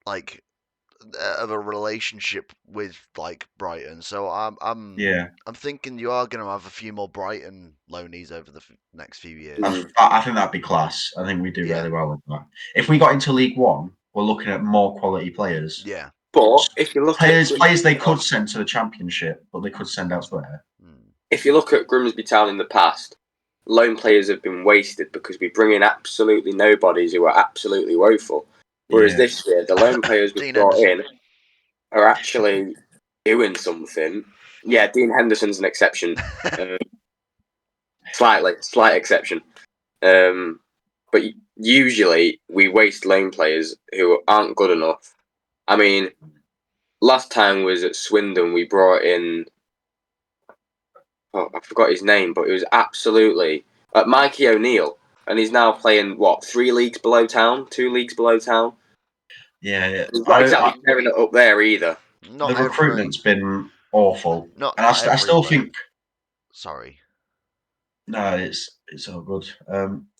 of a relationship with Brighton. So I'm thinking you are going to have a few more Brighton loanees over the next few years. I think that'd be class. I think we do really well with that. If we got into League One, we're looking at more quality players. Yeah. But if you look at players they could send to the Championship, but they could send elsewhere. If you look at Grimsby Town in the past, loan players have been wasted because we bring in absolutely nobodies who are absolutely woeful. Whereas this year, the loan players we brought in are actually doing something. Yeah, Dean Henderson's an exception. Slight exception. But usually we waste loan players who aren't good enough. I mean, last time was at Swindon, we brought in... I forgot his name, but it was absolutely... Mikey O'Neill. And he's now playing, 3 leagues below Town? 2 leagues below Town? Yeah. He's not exactly tearing it up there either. The recruitment's been awful. I still think... Sorry. No, it's all good.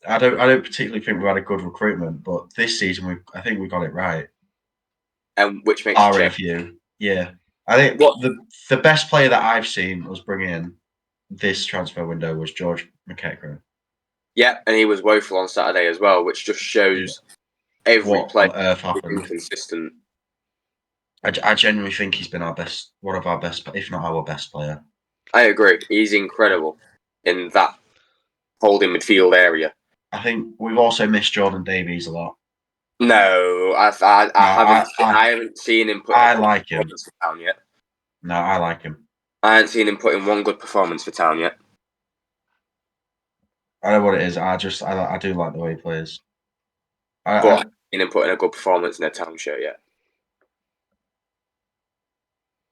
I don't particularly think we had a good recruitment, but this season I think we got it right. Which makes a few. Yeah. I think the best player that I've seen us bring in this transfer window was George McEachran. Yeah, and he was woeful on Saturday as well, which just shows every player is inconsistent. I genuinely think he's been one of our best, if not our best player. I agree. He's incredible in that holding midfield area. I think we've also missed Jordan Davies a lot. No, I haven't seen him put. I like him for Town yet. No, I like him. I haven't seen him put in one good performance for Town yet. I know what it is. I do like the way he plays. I haven't seen him put in a good performance in a Town shirt yet.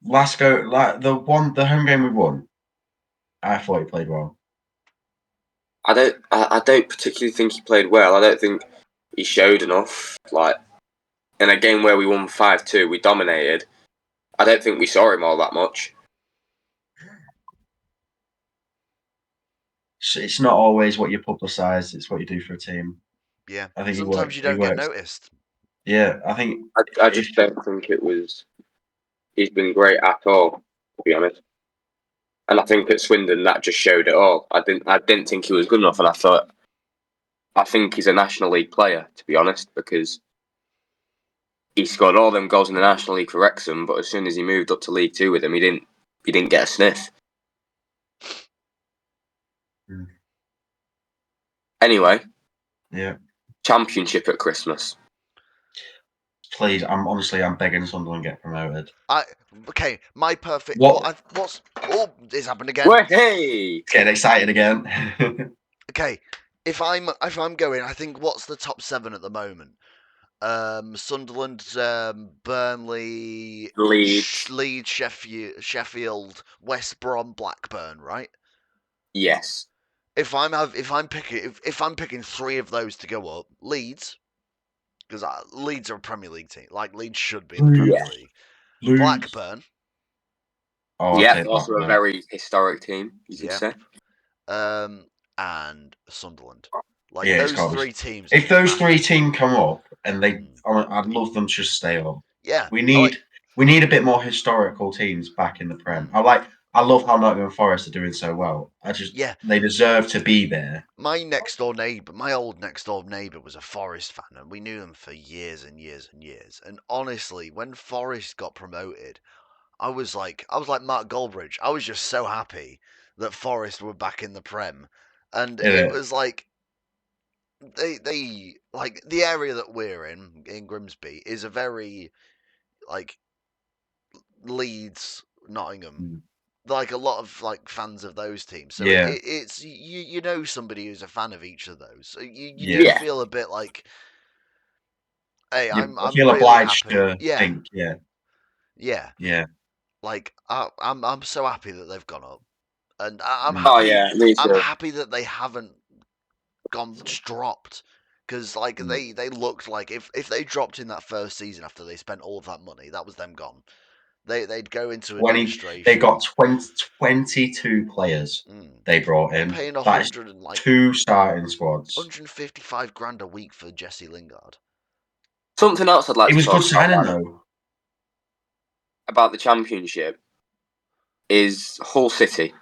The home game we won, I thought he played well. I don't particularly think he played well. I don't think he showed enough. In a game where we won 5-2, we dominated. I don't think we saw him all that much. It's not always what you publicise; it's what you do for a team. Yeah, I think sometimes you don't get noticed. Yeah, I think. I just don't think it was. He's been great at all, to be honest. And I think at Swindon that just showed it all. I didn't think he was good enough, and I think he's a National League player, to be honest, because he scored all them goals in the National League for Wrexham, but as soon as he moved up to League Two with them, he didn't get a sniff. Anyway, yeah, Championship at Christmas. Please, I'm begging Sunderland get promoted. Okay, my perfect. What? It's happened again. Hey, getting excited again. Okay, if I'm going, I think what's the top 7 at the moment? Sunderland, Burnley, Leeds, Sheffield, West Brom, Blackburn, right? Yes. If I'm picking 3 of those to go up, Leeds, because Leeds are a Premier League team. Like Leeds should be in the Premier League. Blackburn. Oh, yeah, also a very historic team, you could say. And Sunderland. Like yeah, those 3 teams. If those 3 teams come up and I'd love them to just stay up. Yeah, we need a bit more historical teams back in the Prem. I love how Nottingham Forest are doing so well. They deserve to be there. My old next door neighbour was a Forest fan, and we knew them for years and years and years. And honestly, when Forest got promoted, I was like Mark Goldbridge. I was just so happy that Forest were back in the Prem, and it was like they like the area that we're in Grimsby is a very like Leeds, Nottingham, like a lot of like fans of those teams. So it's you know somebody who's a fan of each of those. So you do feel a bit like, hey, I'm feel really obliged happy. to think, yeah. Like I'm so happy that they've gone up, and I'm Oh happy. yeah, me too. I'm happy that they haven't dropped. Because like they looked like if they dropped in that first season after they spent all of that money, that was them gone. They'd go into administration. They got 22 players they brought in. Paying That is 2 starting squads. 155 grand a week for Jesse Lingard. Something else I'd like to talk about. It was good signing though. About the Championship is Hull City.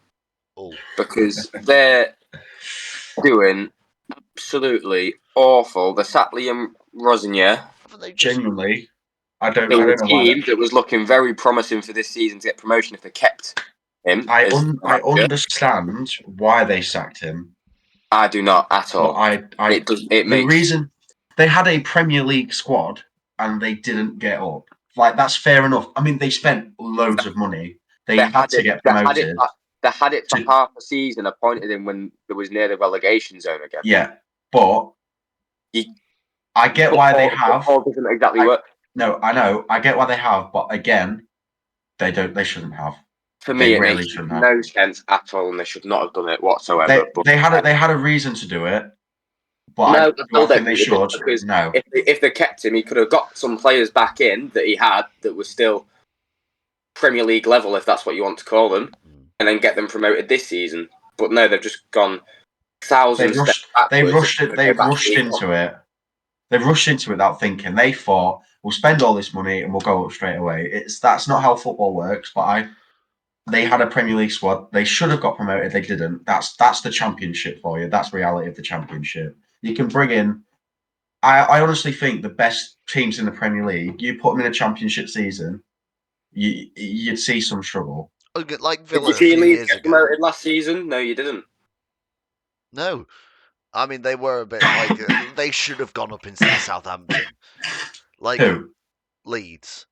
Because they're doing absolutely awful. They sat Liam Rosenior. Genuinely, I don't know why. Team that was looking very promising for this season to get promotion if they kept him. I understand why they sacked him. I do not at all. The reason they had a Premier League squad and they didn't get up. Like that's fair enough. I mean, they spent loads of money. They had to get promoted. They had it for half a season. Appointed him when there was near the relegation zone again. Yeah, but I get why they have. Doesn't exactly work. No, I know. I get why they have, but again, they don't. They shouldn't have. For me, it makes no sense at all, and they should not have done it whatsoever. They had a reason to do it, but I don't think they should. Because if they kept him, he could have got some players back in that he had that were still Premier League level, if that's what you want to call them, and then get them promoted this season. But no, they've just gone thousands. They've rushed into it. They've rushed into it without thinking. They thought we'll spend all this money and we'll go up straight away. That's not how football works. But they had a Premier League squad. They should have got promoted. They didn't. That's the Championship for you. That's reality of the Championship. You can bring in. I honestly think the best teams in the Premier League. You put them in a Championship season, you'd see some struggle. Like Villa Did you see Leeds get promoted last season? No, you didn't. No. I mean, they were a bit like they should have gone up instead of Southampton. Like who? Leeds.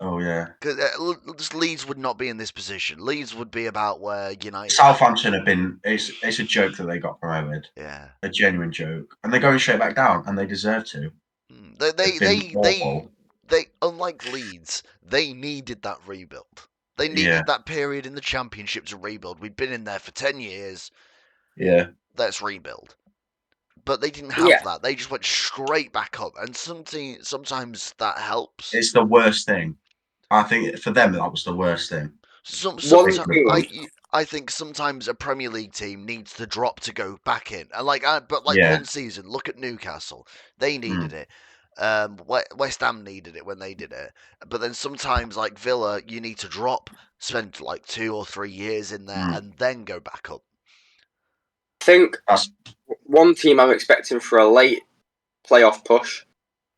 Oh yeah. Because Leeds would not be in this position. Leeds would be about where United. Southampton have been. It's a joke that they got promoted. Yeah. A genuine joke, and they're going straight back down, and they deserve to. They unlike Leeds, they needed that rebuild. They needed that period in the Championship to rebuild. We'd been in there for 10 years. Yeah. Let's rebuild. But they didn't have that. They just went straight back up. And sometimes that helps. It's the worst thing. I think for them, that was the worst thing. I think sometimes a Premier League team needs to drop to go back in. And one season, look at Newcastle. They needed it. West Ham needed it when they did it. But then sometimes, like Villa, you need to drop, spend like 2 or 3 years in there, and then go back up. I think one team I'm expecting for a late playoff push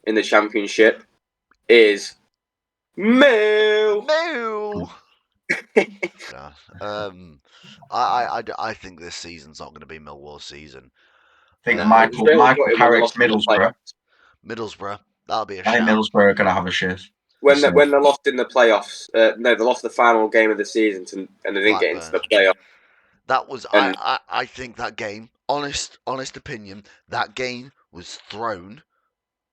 in the Championship is Mill. Yeah. I think this season's not going to be Millwall's season. I think Michael Carrick's Middlesbrough. Middlesbrough, that'll be a shout. I think Middlesbrough are going to have a shift. When they lost in the playoffs, they lost the final game of the season and they didn't get into the playoff. That was I think that game, honest opinion, that game was thrown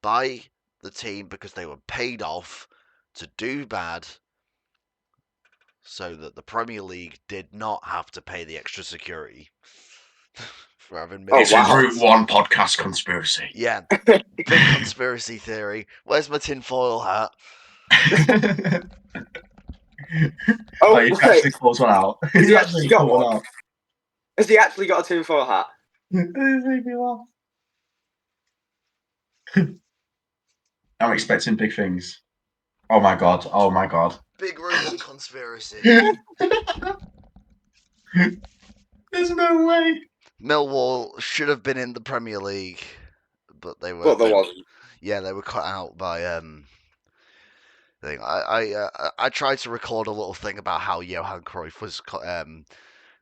by the team because they were paid off to do bad so that the Premier League did not have to pay the extra security for having It's a Route 1 podcast conspiracy. Yeah, big conspiracy theory. Where's my tinfoil hat? You actually close one out. Has he actually got one out? Has he actually got a tinfoil hat? I'm expecting big things. Oh my god. Big Route 1 conspiracy. There's no way. Millwall should have been in the Premier League, but they were. But there wasn't. Yeah, they were cut out by thing. I tried to record a little thing about how Johan Cruyff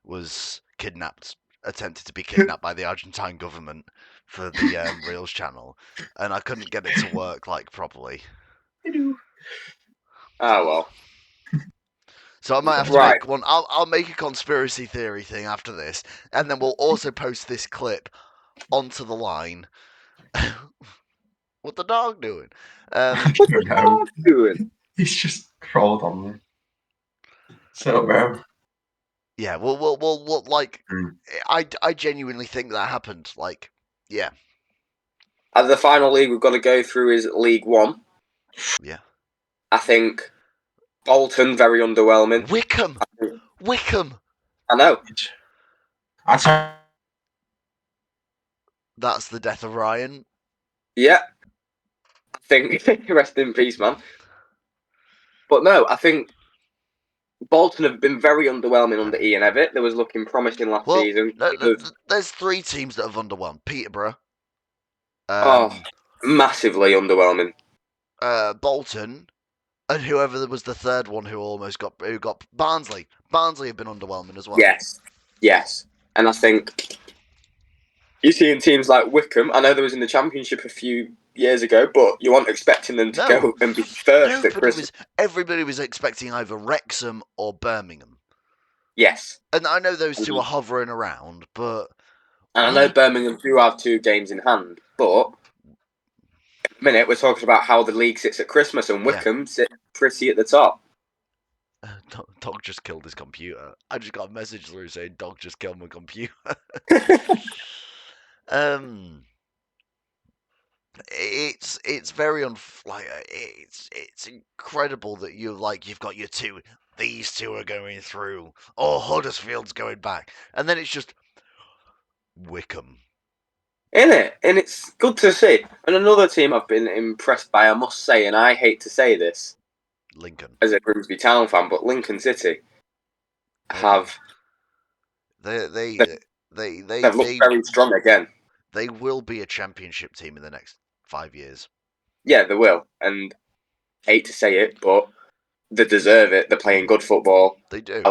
was kidnapped, attempted to be kidnapped by the Argentine government for the Reels channel, and I couldn't get it to work properly. Oh well. So I might have to make one. I'll make a conspiracy theory thing after this, and then we'll also post this clip onto the line. What the dog doing? What's the dog doing? He's just crawled on me. So bro. Yeah, we'll I genuinely think that happened. Yeah. And the final league we've got to go through is League One. Yeah. I think Bolton, very underwhelming. Wickham. I know. That's the death of Ryan. Yeah. I think rest in peace, man. But no, I think Bolton have been very underwhelming under Ian Evatt. They was looking promising last season. There's 3 teams that have underwhelmed. Peterborough. Massively underwhelming. Bolton, and whoever was the third one who got Barnsley. Barnsley have been underwhelming as well. Yes. And I think you're seeing teams like Wickham. I know they was in the Championship a few years ago, but you weren't expecting them to go and be first at Christmas. Everybody was expecting either Wrexham or Birmingham. Yes. And I know those two are hovering around, but... And I know Birmingham do have 2 games in hand, but in a minute we're talking about how the league sits at Christmas and Wickham sit pretty at the top. Dog just killed his computer. I just got a message through saying dog just killed my computer. It's very it's incredible that you've got your 2. These 2 are going through. Oh, Huddersfield's going back, and then it's just Wickham. Innit? And it's good to see. And another team I've been impressed by, I must say, and I hate to say this, Lincoln, as a Grimsby Town fan, but Lincoln City have they've looked very strong again. They will be a Championship team in the next 5 years. Yeah, they will. And I hate to say it, but they deserve it. They're playing good football. They do.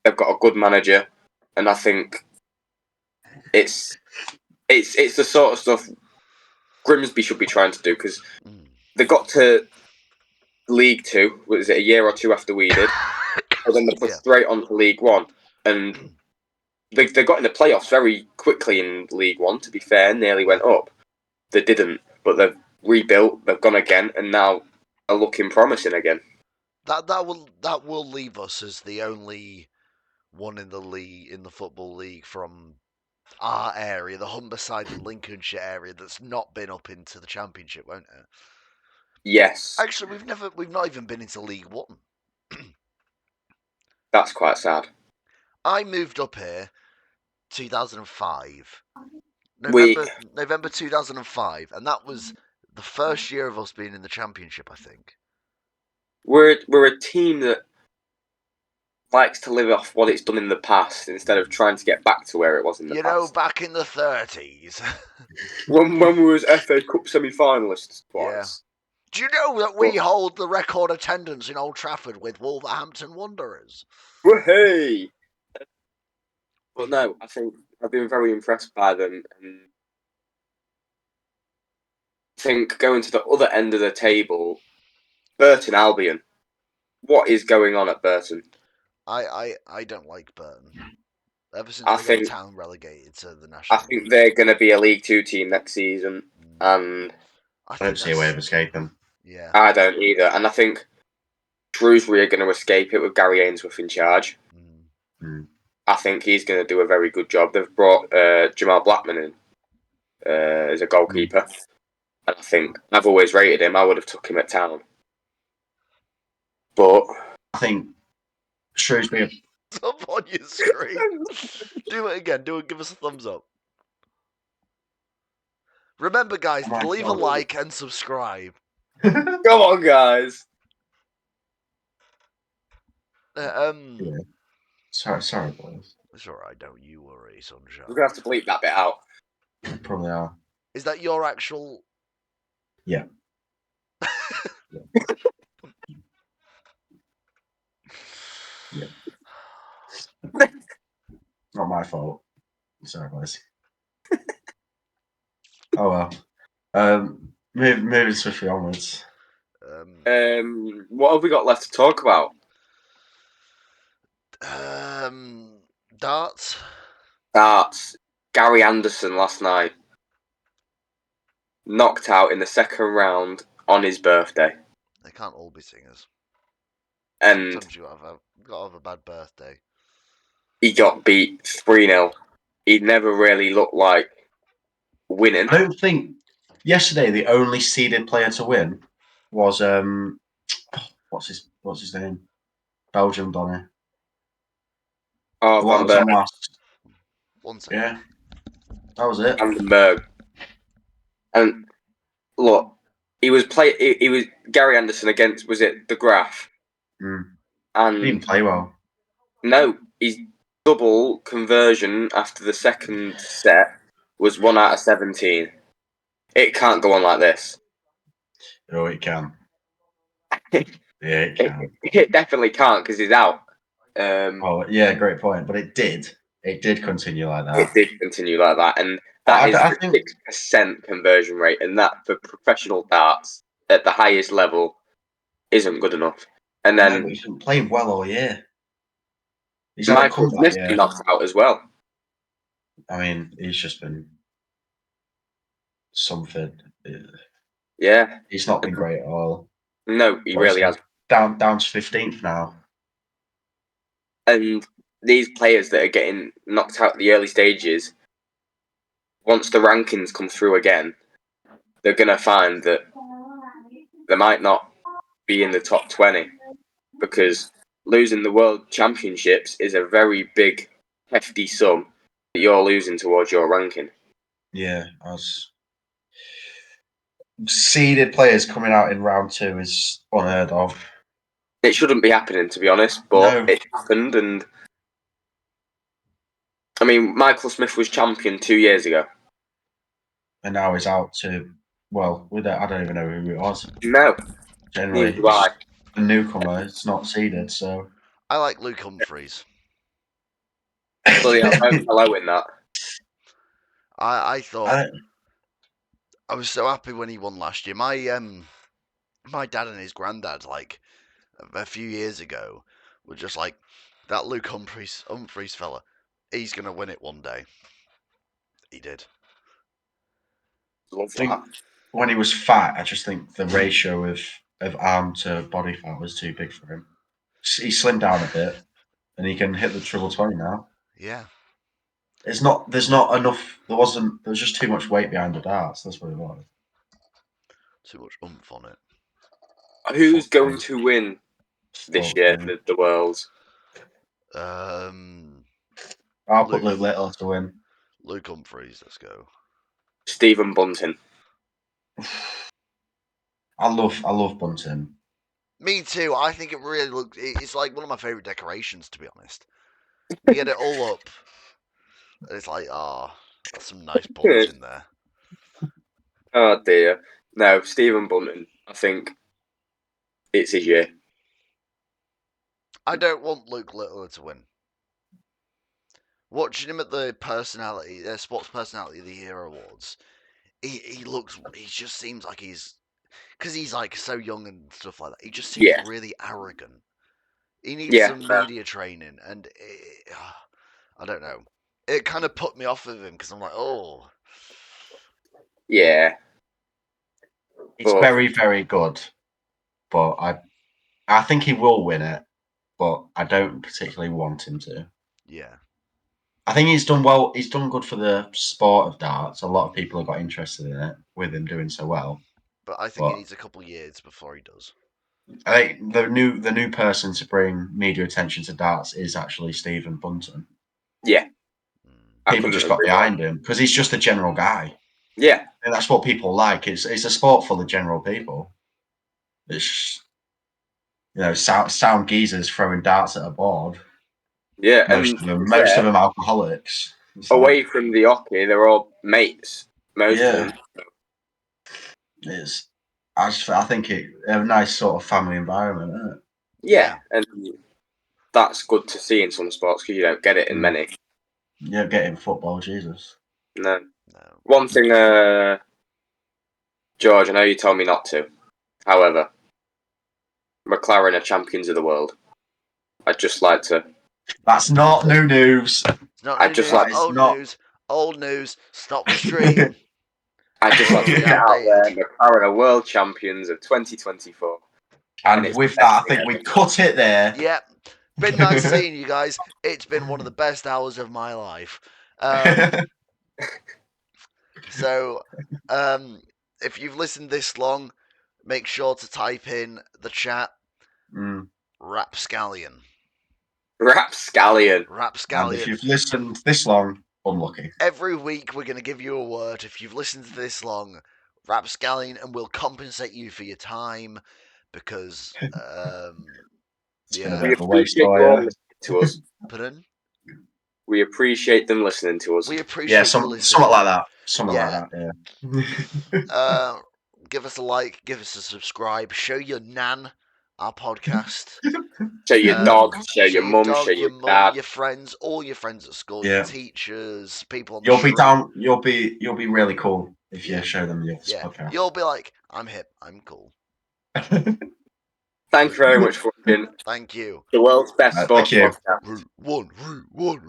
They've got a good manager, and I think it's the sort of stuff Grimsby should be trying to do, because they got to League 2. Was it a year or 2 after we did? And then they put straight on to League 1, and they got in the playoffs very quickly in League 1. To be fair, nearly went up. They didn't, but they've rebuilt. They've gone again, and now are looking promising again. That will leave us as the only one in the Football League from our area, the Humberside and Lincolnshire area, that's not been up into the Championship, won't it? Yes. Actually, we've not even been into League 1. That's quite sad. I moved up here 2005. November 2005, and that was the first year of us being in the Championship, I think. We're a team that likes to live off what it's done in the past instead of trying to get back to where it was in the past. You know, back in the 30s. when we was FA Cup semi-finalists twice. Do you know that we hold the record attendance in Old Trafford with Wolverhampton Wanderers? Woohoo! But no, I think I've been very impressed by them, and I think going to the other end of the table, Burton Albion. What is going on at Burton? I don't like Burton. Ever since I they think got Town relegated to the I National think League. they're going to be a League Two team next season, and I don't see a way of escaping. Yeah, I don't either. And I think Shrewsbury are going to escape it with Gary Ainsworth in charge. I think he's going to do a very good job. They've brought Jamal Blackman in as a goalkeeper, and I think I've always rated him. I would have took him at Town, but I think Shrewsbury. Up on your screen. Do it again. Give us a thumbs up. Remember, guys, leave a like and subscribe. Come on, guys. Yeah. Sorry, boys. It's alright, don't you worry, sunshine. We're going to have to bleep that bit out. Probably are. Is that your actual... Yeah. Yeah. Not my fault. Sorry, boys. Oh well. Moving swiftly onwards. What have we got left to talk about? Darts. Gary Anderson last night knocked out in the second round on his birthday. They can't all be singers. And sometimes you got to have a bad birthday. He got beat 3-0. He never really looked like winning. I don't think yesterday the only seeded player to win was what's his name? Belgium Donny. Oh, Van Berg. Last. 1 second. Yeah. That was it. Van Berg. And look, he was Gary Anderson against, was it De Graaf? And he didn't play well. No, his double conversion after the second set was 1 out of 17. It can't go on like this. Oh, it can. Yeah, it can. It definitely can't because he's out. Oh, yeah, great point. But it did. It did continue like that. It did continue like that, and that is a 6% conversion rate, and that for professional darts at the highest level isn't good enough. And then he's been playing well all year. He's Michael Smith's been knocked out as well. I mean, he's just been something. Yeah, he's not been great at all. No, he really has. Down to 15th now. And these players that are getting knocked out at the early stages, once the rankings come through again, they're going to find that they might not be in the top 20 because losing the World Championships is a very big, hefty sum that you're losing towards your ranking. Yeah, as seeded players coming out in round 2 is unheard of. It shouldn't be happening, to be honest, but it happened. And I mean, Michael Smith was champion 2 years ago, and now he's out to I don't even know who it was. No, generally, a newcomer. It's not seeded, so I like Luke Humphries. Well, yeah, hello in that. I thought I was so happy when he won last year. My dad and his granddad, like a few years ago, were just like, that Luke Humphries fella, he's gonna win it one day. He did. I think when he was fat, I just think the ratio of arm to body fat was too big for him. He slimmed down a bit, and he can hit the triple 20 now. Yeah. There's not enough. There was just too much weight behind the darts. That's what it was. Too much oomph on it. Who's going to win this year, the Worlds? I'll put Luke Little to win. Luke Humphries, let's go. Stephen Bunting. I love Bunting. Me too. I think it really looks. It's like one of my favourite decorations, to be honest. You get it all up. And it's like, that's some nice buns in there. Oh dear. No, Stephen Bunting. I think it's his year. I don't want Luke Littler to win. Watching him at the Sports Personality of the Year Awards, he just seems like because he's like so young and stuff like that. He just seems really arrogant. He needs some media training, and I don't know. It kind of put me off of him because I'm like, oh, yeah. It's very, very good, but I think he will win it, but I don't particularly want him to. Yeah. I think he's done well. He's done good for the sport of darts. A lot of people have got interested in it with him doing so well. But I think he needs a couple of years before he does. I think the new person to bring media attention to darts is actually Stephen Bunton. Yeah. People just got behind him because he's just a general guy. Yeah. And that's what people like. It's a sport full of general people. It's sound geezers throwing darts at a board. Yeah, most of them alcoholics. Away from the hockey, they're all mates. Most of them. I think a nice sort of family environment, isn't it? Yeah, and that's good to see in some sports because you don't get it in many. You don't get it in football, Jesus. No. One thing, George, I know you told me not to. However, McLaren are champions of the world. I'd just like to. That's not new news. It's not new news. Old news. Stop the stream. I'd just like to get out there. McLaren are world champions of 2024. And with that, I think we cut it there. Yep. Been nice seeing you guys. It's been one of the best hours of my life. So, if you've listened this long, make sure to type in the chat Rapscallion. Rapscallion. And if you've listened this long, unlucky. Every week we're going to give you a word. If you've listened to this long, Rapscallion, and we'll compensate you for your time because it's been a bit of a waste for to us. Pardon? We appreciate them listening to us. We appreciate something like that. Something like that. Yeah. Give us a like. Give us a subscribe. Show your nan our podcast. Show your dog. Show your mum. Show your dad. Your friends. All your friends at school. Your teachers. People on the You'll street. be down. You'll be really cool if you show them your podcast. You'll be like, I'm hip. I'm cool. Thank you very much for watching. Thank you. The world's best sports podcast. Route one.